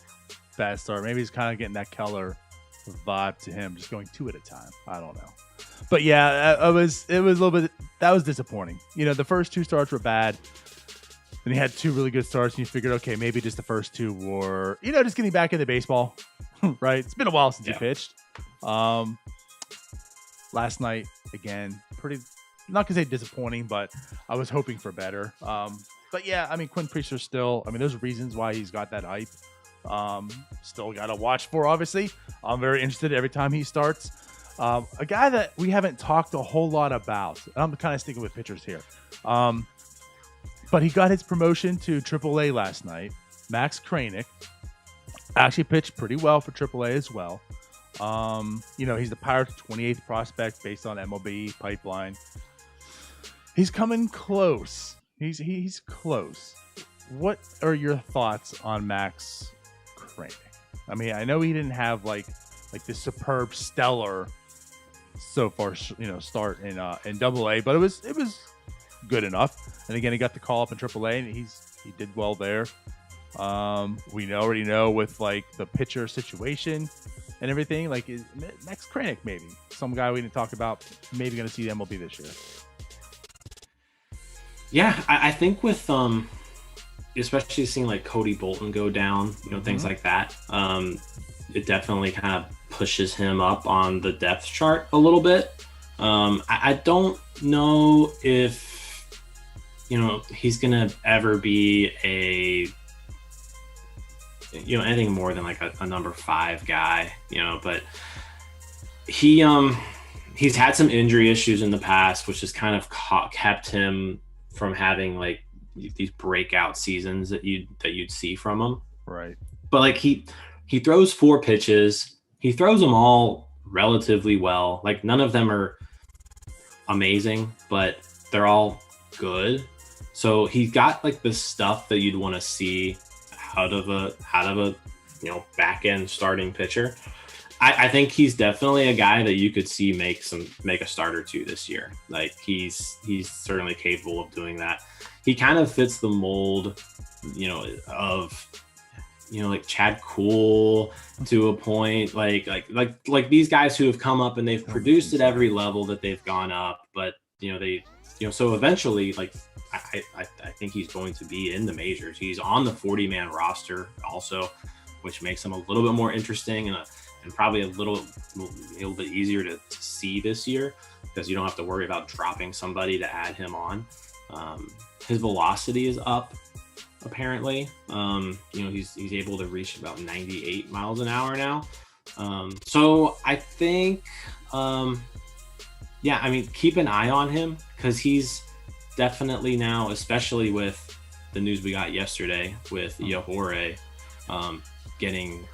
bad start. Maybe he's kind of getting that Keller vibe to him, just going 2 at a time. I don't know. But yeah, it was a little bit. That was disappointing. The first 2 starts were bad. Then he had 2 really good starts, and you figured, okay, maybe just the first 2 were, just getting back into baseball, right? It's been a while since he pitched. Last night, again, pretty, not gonna say disappointing, but I was hoping for better. But yeah, Quinn Priester still, there's reasons why he's got that hype. Still got to watch for, obviously. I'm very interested every time he starts. A guy that we haven't talked a whole lot about, and I'm kind of sticking with pitchers here. But he got his promotion to AAA last night. Max Kranick actually pitched pretty well for AAA as well. He's the Pirates' 28th prospect based on MLB pipeline. He's coming close. He's close. What are your thoughts on Max Kranick? I mean, I know he didn't have like this superb stellar so far, start in Double-A, but it was good enough. And again, he got the call up in Triple-A, and he did well there. We already know with like the pitcher situation and everything, like is Max Kranick maybe some guy we didn't talk about, maybe going to see the MLB this year. Yeah, I think with especially seeing like Cody Bolton go down, things like that, it definitely kind of pushes him up on the depth chart a little bit. I don't know if he's gonna ever be anything more than like a number 5 guy, but he's had some injury issues in the past, which has kind of kept him from having like these breakout seasons that you'd see from him. Right. But like he throws 4 pitches. He throws them all relatively well. Like none of them are amazing, but they're all good. So he's got like the stuff that you'd want to see out of a back end starting pitcher. I think he's definitely a guy that you could see make a start or two this year. Like he's certainly capable of doing that. He kind of fits the mold, of like Chad Kuhl to a point, like these guys who have come up and they've produced at every level that they've gone up, but so eventually, like I think he's going to be in the majors. He's on the 40-man roster also, which makes him a little bit more interesting and probably a little bit easier to see this year, because you don't have to worry about dropping somebody to add him on. His velocity is up, apparently. He's able to reach about 98 miles an hour now. So I think, keep an eye on him, because he's definitely now, especially with the news we got yesterday with Yajure getting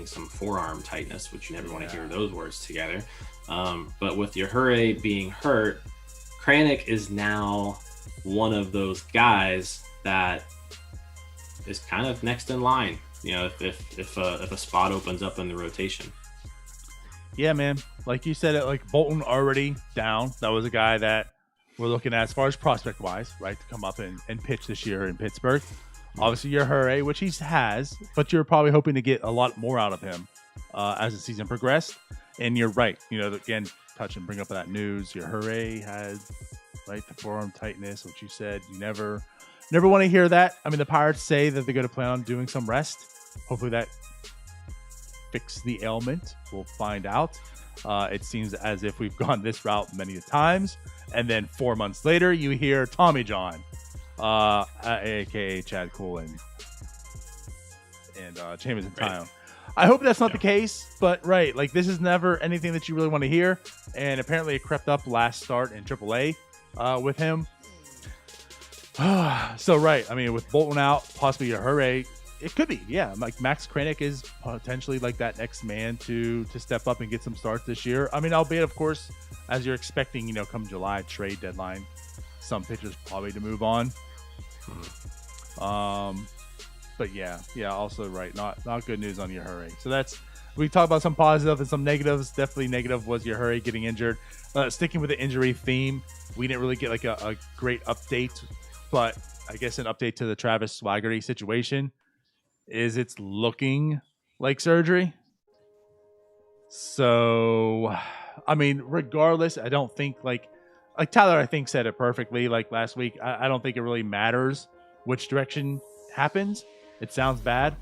some forearm tightness, which you never want to hear those words together. But with Yajure being hurt, Kranick is now one of those guys that is kind of next in line, if a spot opens up in the rotation. Yeah, man. Like you said, like Bolton already down. That was a guy that we're looking at as far as prospect wise, right, to come up and pitch this year in Pittsburgh. Obviously, Yajure, which he has, but you're probably hoping to get a lot more out of him as the season progressed. And you're right. Again, bring up that news. Yajure had the forearm tightness, which you said you never want to hear that. I mean, the Pirates say that they're going to plan on doing some rest. Hopefully that fix the ailment. We'll find out. It seems as if we've gone this route many times, and then 4 months later you hear Tommy John, aka Chad Kuhl and Jameson Taillon. I hope that's not the case, but like this is never anything that you really want to hear, and apparently it crept up last start in AAA with him. So I mean, with Bolton out, possibly Yajure, it could be, yeah. Like Max Kranick is potentially like that next man to step up and get some starts this year. I mean, albeit of course, as you're expecting, come July trade deadline, some pitchers probably to move on. But yeah, also not good news on Yajure. So we talked about some positives and some negatives. Definitely negative was Yajure getting injured. Sticking with the injury theme, we didn't really get like a great update, but I guess an update to the Travis Swaggerty situation is it's looking like surgery. So, I mean, regardless, I don't think like Tyler, I think said it perfectly like last week. I don't think it really matters which direction happens. It sounds bad.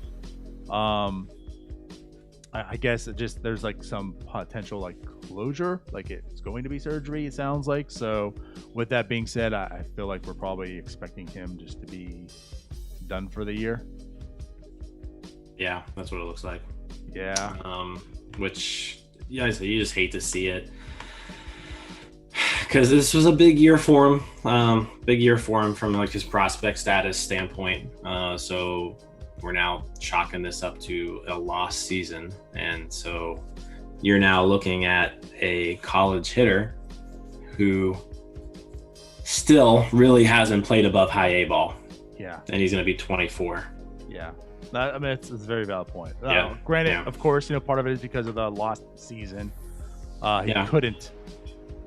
I guess it just, there's like some potential like closure, like it's going to be surgery, it sounds like. So with that being said, I feel like we're probably expecting him just to be done for the year. Yeah, that's what it looks like. Yeah. Which, yeah, you just hate to see it, because this was a big year for him. From like his prospect status standpoint. So we're now chalking this up to a lost season, and so you're now looking at a college hitter who still really hasn't played above high A ball. Yeah. And he's going to be 24. Yeah. I mean, it's a very valid point. Yeah. Granted, of course, part of it is because of the lost season. He couldn't,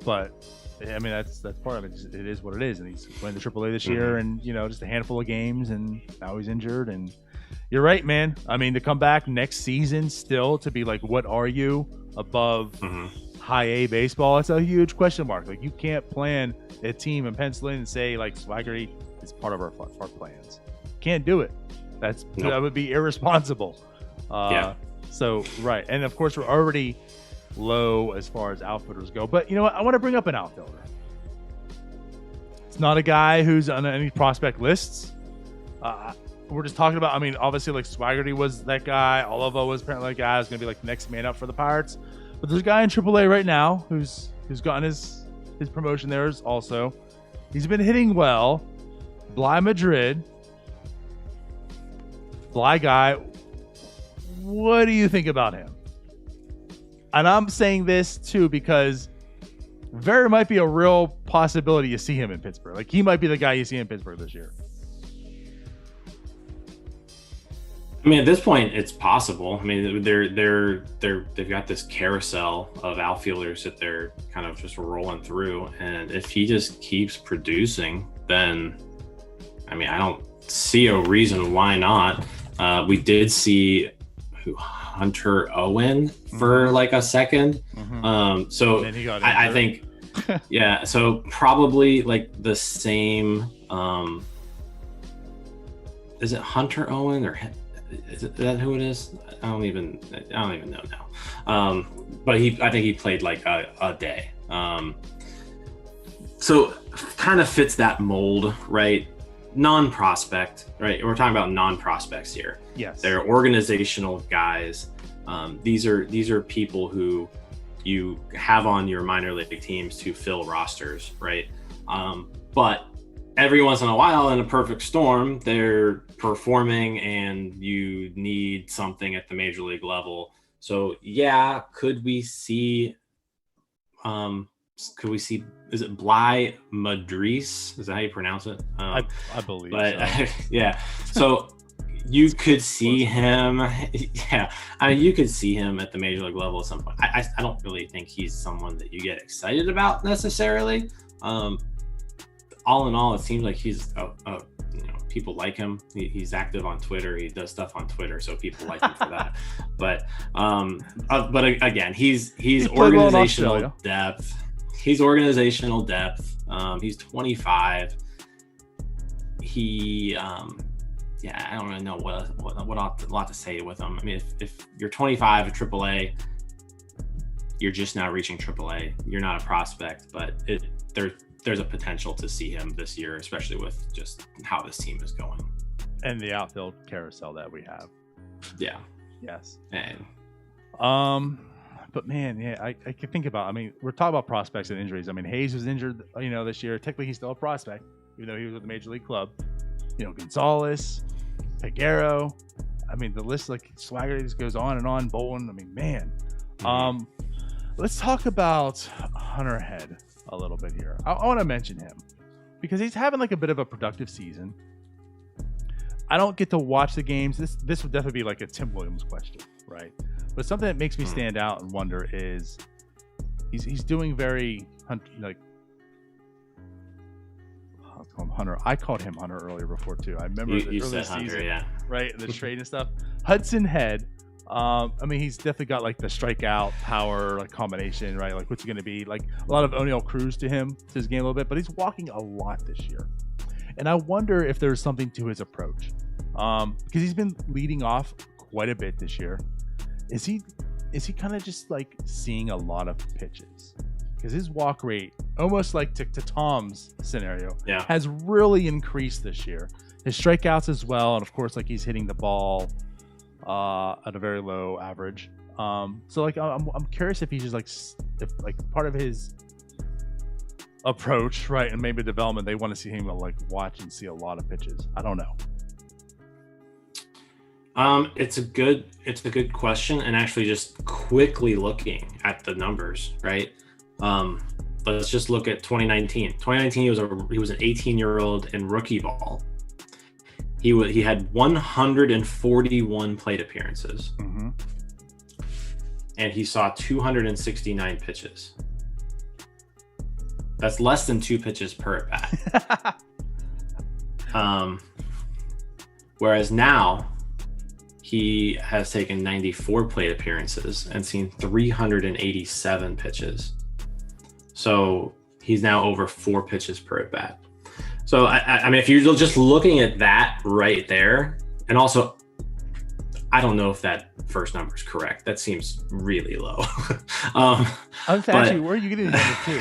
but I mean, that's part of it. It is what it is. And he's playing the AAA this year and, just a handful of games, and now he's injured. And you're right, man. I mean, to come back next season still to be like, what are you above high A baseball? That's a huge question mark. Like, you can't plan a team and pencil in and say, like, Swaggerty is part of our plans. Can't do it. That would be irresponsible. So, right. And, of course, we're already low as far as outfielders go. But you know what? I want to bring up an outfielder. It's not a guy who's on any prospect lists. We're just talking about, I mean, obviously, like, Swaggerty was that guy. Oliva was apparently that guy who's going to be, like, the next man up for the Pirates. But there's a guy in AAA right now who's gotten his promotion there also. He's been hitting well. Bly Madrid. Bly guy. What do you think about him? And I'm saying this, too, because there might be a real possibility you see him in Pittsburgh. Like, he might be the guy you see in Pittsburgh this year. I mean, at this point, it's possible. I mean, they've got this carousel of outfielders that they're kind of just rolling through, and if he just keeps producing, then I mean, I don't see a reason why not. We did see Hunter Owen for like a second, so I think, yeah. So probably like the same. Is it Hunter Owen or? Is that who it is? I don't even know now. But I think he played like a day. So kind of fits that mold, right? Non-prospect, right? We're talking about non-prospects here. Yes. They're organizational guys. These are people who you have on your minor league teams to fill rosters, right? But every once in a while, in a perfect storm, they're performing and you need something at the major league level. So yeah, could we see is it Bly Madris? Is that how you pronounce it? I believe so. So. Yeah. So you could see him. Yeah. I mean, you could see him at the major league level at some point. I don't really think he's someone that you get excited about necessarily. All in all, it seems like he's people like him. He's active on Twitter. He does stuff on Twitter, so people like him for that. But again, he's organizational depth. He's organizational depth. He's 25. I don't really know what a lot to say with him. I mean, if you're 25 at AAA, you're just now reaching AAA. You're not a prospect, but there's a potential to see him this year, especially with just how this team is going. And the outfield carousel that we have. Yeah. Yes. And but man, yeah, I can think about, I mean, we're talking about prospects and injuries. I mean, Hayes was injured, this year. Technically, he's still a prospect, even though he was with the major league club. Gonzalez, Peguero. I mean, the list, like, Swagger just goes on and on. Bolin. I mean, man. Let's talk about Hunter Head a little bit here. I want to mention him because he's having like a bit of a productive season. I don't get to watch the games. This would definitely be like a Tim Williams question, right? But something that makes me stand out and wonder is he's doing very like, I'll call him Hunter. I called him Hunter earlier before too. I remember you said Hunter, season, yeah, right? The trade and stuff. Hudson Head. I mean, he's definitely got like the strikeout power, like combination, right? Like, what's he going to be? Like a lot of O'Neal Cruz to his game a little bit, but he's walking a lot this year. And I wonder if there's something to his approach. Because he's been leading off quite a bit this year. Is he kind of just like seeing a lot of pitches? Because his walk rate, almost like to Tom's scenario, has really increased this year. His strikeouts as well. And of course, like, he's hitting the ball at a very low average. So like, I'm curious if he's just like part of his approach, right, and maybe development, they want to see him like watch and see a lot of pitches. I don't know. It's a good question, and actually just quickly looking at the numbers, right? let's just look at 2019. 2019, he was an 18-year-old in rookie ball. He had 141 plate appearances, and he saw 269 pitches. That's less than 2 pitches per at bat. Whereas now he has taken 94 plate appearances and seen 387 pitches. So he's now over 4 pitches per at bat. So I mean, if you're just looking at that right there, and also, I don't know if that first number is correct. That seems really low. Actually, where are you getting that too?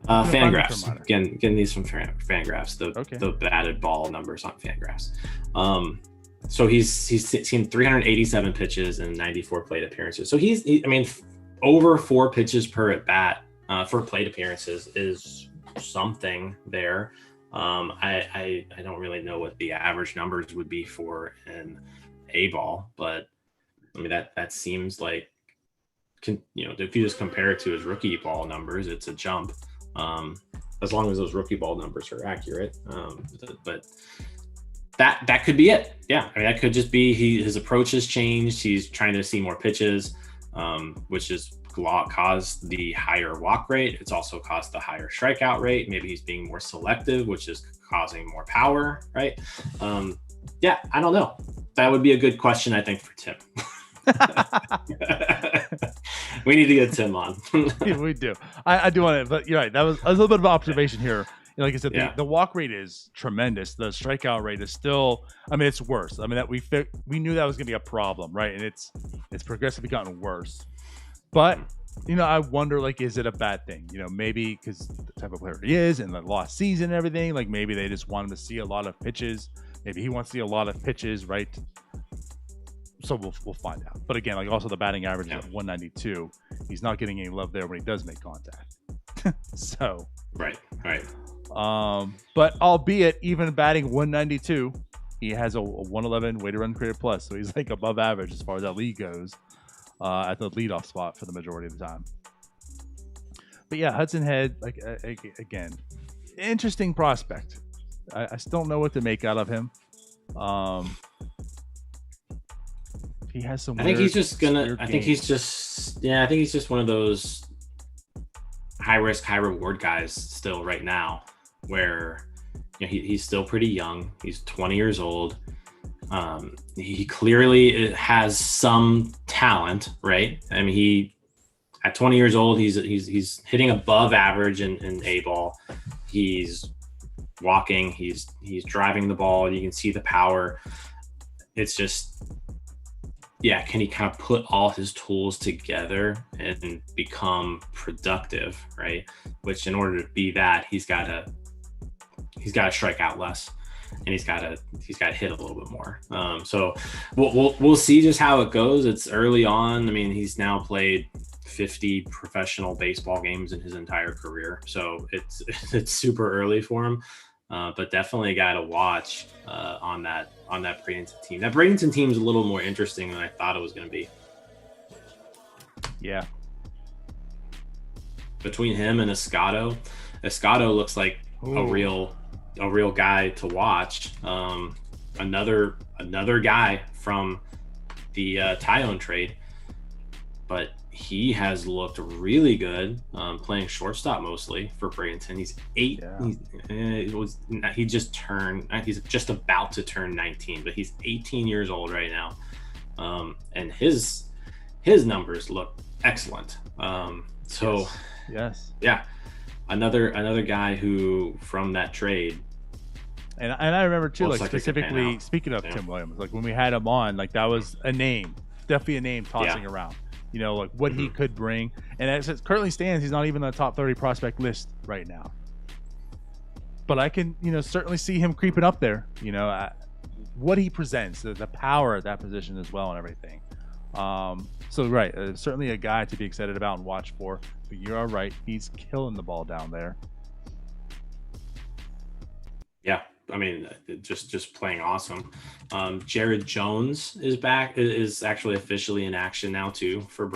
Fangraphs. Getting these from Fangraphs. The batted ball numbers on Fangraphs. So he's seen 387 pitches and 94 plate appearances. So I mean, over 4 pitches per at bat for plate appearances is something there. I don't really know what the average numbers would be for an A ball, but I mean that seems like, if you just compare it to his rookie ball numbers, it's a jump. As long as those rookie ball numbers are accurate. But that could be it. Yeah, I mean, that could just be his approach has changed. He's trying to see more pitches, which is caused the higher walk rate. It's also caused the higher strikeout rate. Maybe he's being more selective, which is causing more power, right? Yeah, I don't know. That would be a good question, I think, for Tim. We need to get Tim on. Yeah, we do. I do want to, but you're right. That was a little bit of observation here. Like I said, the walk rate is tremendous. The strikeout rate is still, I mean, it's worse. I mean, that we knew that was going to be a problem, right? And it's progressively gotten worse. But, I wonder, like, is it a bad thing? Maybe because the type of player he is and the lost season and everything, like maybe they just want him to see a lot of pitches. Maybe he wants to see a lot of pitches, right? So we'll find out. But again, like also the batting average is at 192. He's not getting any love there when he does make contact. So right. But albeit even batting 192, he has a 111 weighted run created plus, so he's like above average as far as that league goes, at the leadoff spot for the majority of the time. But yeah, Hudson Head, like again, interesting prospect. I still don't know what to make out of him. He has some. I think he's just one of those high risk, high reward guys still right now, where he's still pretty young. He's 20 years old. He clearly has some talent, right? I mean, at 20 years old, he's hitting above average in A ball. He's walking. He's driving the ball. You can see the power. It's just, can he kind of put all his tools together and become productive, right? Which, in order to be that, he's got to strike out less, and he's got to hit a little bit more. So we'll see just how it goes. It's early on. I mean, he's now played 50 professional baseball games in his entire career, so it's super early for him. But definitely a guy to watch on that Bradenton team. That Bradenton team is a little more interesting than I thought it was going to be. Yeah. Between him and Escato looks like a real guy to watch. Another guy from the Tyone trade, but he has looked really good, playing shortstop mostly for Bradenton. He's 8. Yeah. He's just about to turn 19, but he's 18 years old right now, and his numbers look excellent. Yes. Yeah, another guy who from that trade. And I remember too, like specifically speaking of Tim Williams, like when we had him on, like that was definitely a name tossing around. Like what he could bring. And as it currently stands, he's not even on the top 30 prospect list right now. But I can, certainly see him creeping up there. What he presents, the power at that position as well, and everything. Certainly a guy to be excited about and watch for. But you're all right, he's killing the ball down there. Yeah, I mean, just playing awesome. Jared Jones is actually officially in action now too for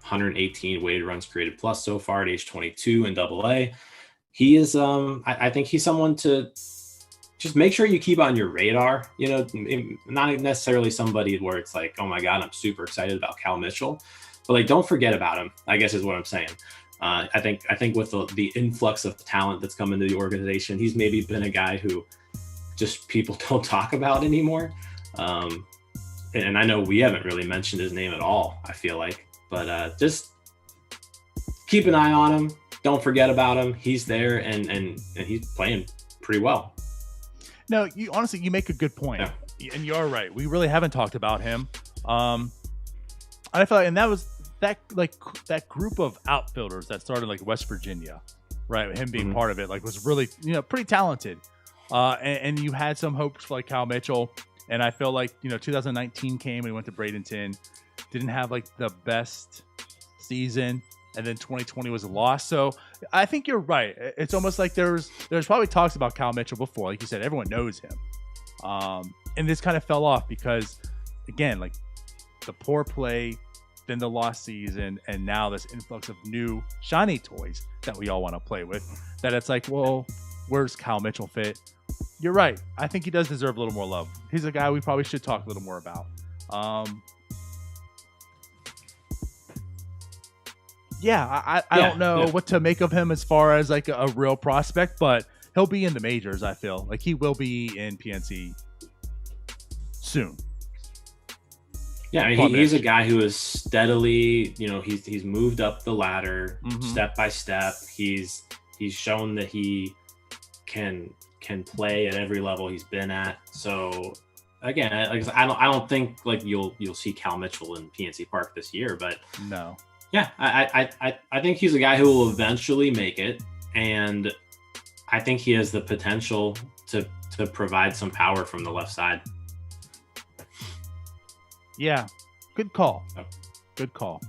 118 weighted runs created plus so far at age 22 in Double-A. He is, I think he's someone to just make sure you keep on your radar. You know, not necessarily somebody where it's like, oh my God, I'm super excited about Cal Mitchell, but like, don't forget about him, I guess is what I'm saying. I think with the influx of talent that's come into the organization, he's maybe been a guy who just people don't talk about anymore. And I know we haven't really mentioned his name at all, I feel like, but just keep an eye on him. Don't forget about him. He's there and he's playing pretty well. No, you honestly, you make a good point. Yeah. And you're right. We really haven't talked about him. And I feel like, and that was that group of outfielders that started like West Virginia, right? Him being part of it, like, was really, pretty talented. And you had some hopes for like Cal Mitchell. And I feel like, 2019 came and he went to Bradenton, didn't have like the best season. And then 2020 was a loss. So I think you're right. It's almost like there's probably talks about Cal Mitchell before. Like you said, everyone knows him. And this kind of fell off because, again, like the poor play, then the lost season, and now this influx of new shiny toys that we all want to play with, that it's like, well, where's Cal Mitchell fit? You're right. I think he does deserve a little more love. He's a guy we probably should talk a little more about. I don't know what to make of him as far as like a real prospect, but he'll be in the majors. I feel like he will be in PNC soon. Yeah, I mean, he's a guy who is steadily, he's moved up the ladder step by step. He's shown that he can play at every level he's been at. So again, I don't think like you'll see Cal Mitchell in PNC Park this year, but no. Yeah, I think he's a guy who will eventually make it, and I think he has the potential to provide some power from the left side. Yeah, good call. Oh. Good call.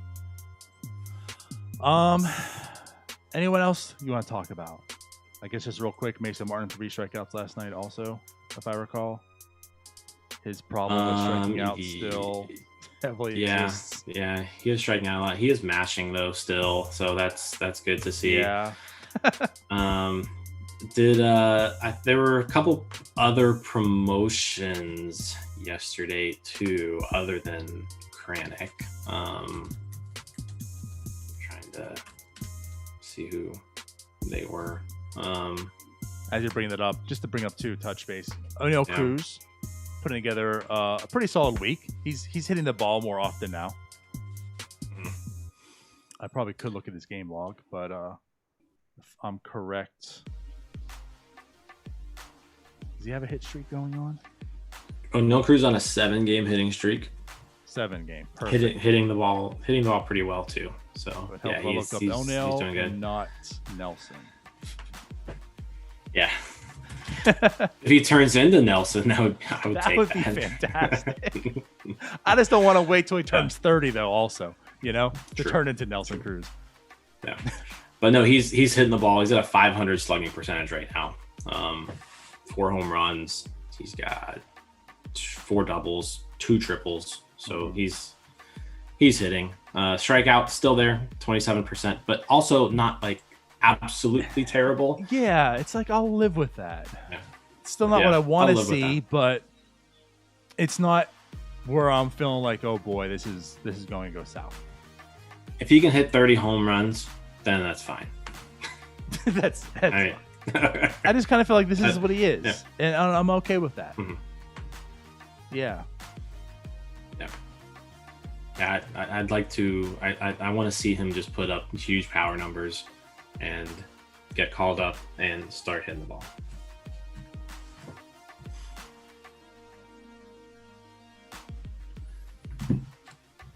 Anyone else you want to talk about? I guess just real quick, Mason Martin 3 strikeouts last night also, if I recall. His problem with striking out still heavily exists. Yeah, he is striking out a lot. He is mashing though still, so that's good to see. Yeah. There were a couple other promotions yesterday too, other than Kranick. Trying to see who they were. As you're bringing that up, just to bring up two touch base. O'Neal Cruz putting together a pretty solid week. He's hitting the ball more often now. I probably could look at his game log, but if I'm correct, does he have a hit streak going on? O'Neal Cruz on a 7-game hitting streak. 7-game, perfect. Hitting the ball pretty well too. So yeah, he's doing good. Not Nelson. Yeah. If he turns into Nelson, I would that would be fantastic. I just don't want to wait till he turns 30, though. Also, to turn into Nelson Cruz. Yeah, but no, he's hitting the ball. He's at a 500 slugging percentage right now. 4 home runs. He's got 4 doubles, 2 triples. So he's hitting. Strikeout still there, 27%, but also not like absolutely terrible. Yeah, it's like I'll live with that. Yeah. It's still not what I want to see, but it's not where I'm feeling like, oh boy, this is going to go south. If he can hit 30 home runs, then that's fine. that's fine. I just kind of feel like this is what he is, and I'm okay with that. Mm-hmm. Yeah. Yeah, I'd like to. I want to see him just put up huge power numbers and get called up and start hitting the ball.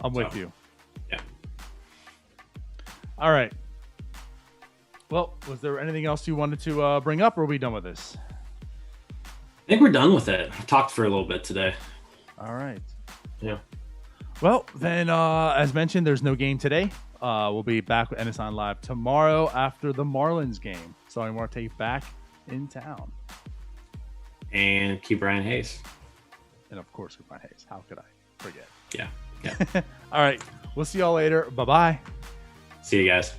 I'm with you. Yeah. All right. Well, was there anything else you wanted to bring up, or are we done with this? I think we're done with it. I've talked for a little bit today. All right. Yeah. Well, then, as mentioned, there's no game today. We'll be back with NSN Live tomorrow after the Marlins game. So I want to take you back in town. And keep Brian Hayes. And, of course, with Brian Hayes. How could I forget? Yeah. All right. We'll see y'all later. Bye-bye. See you guys.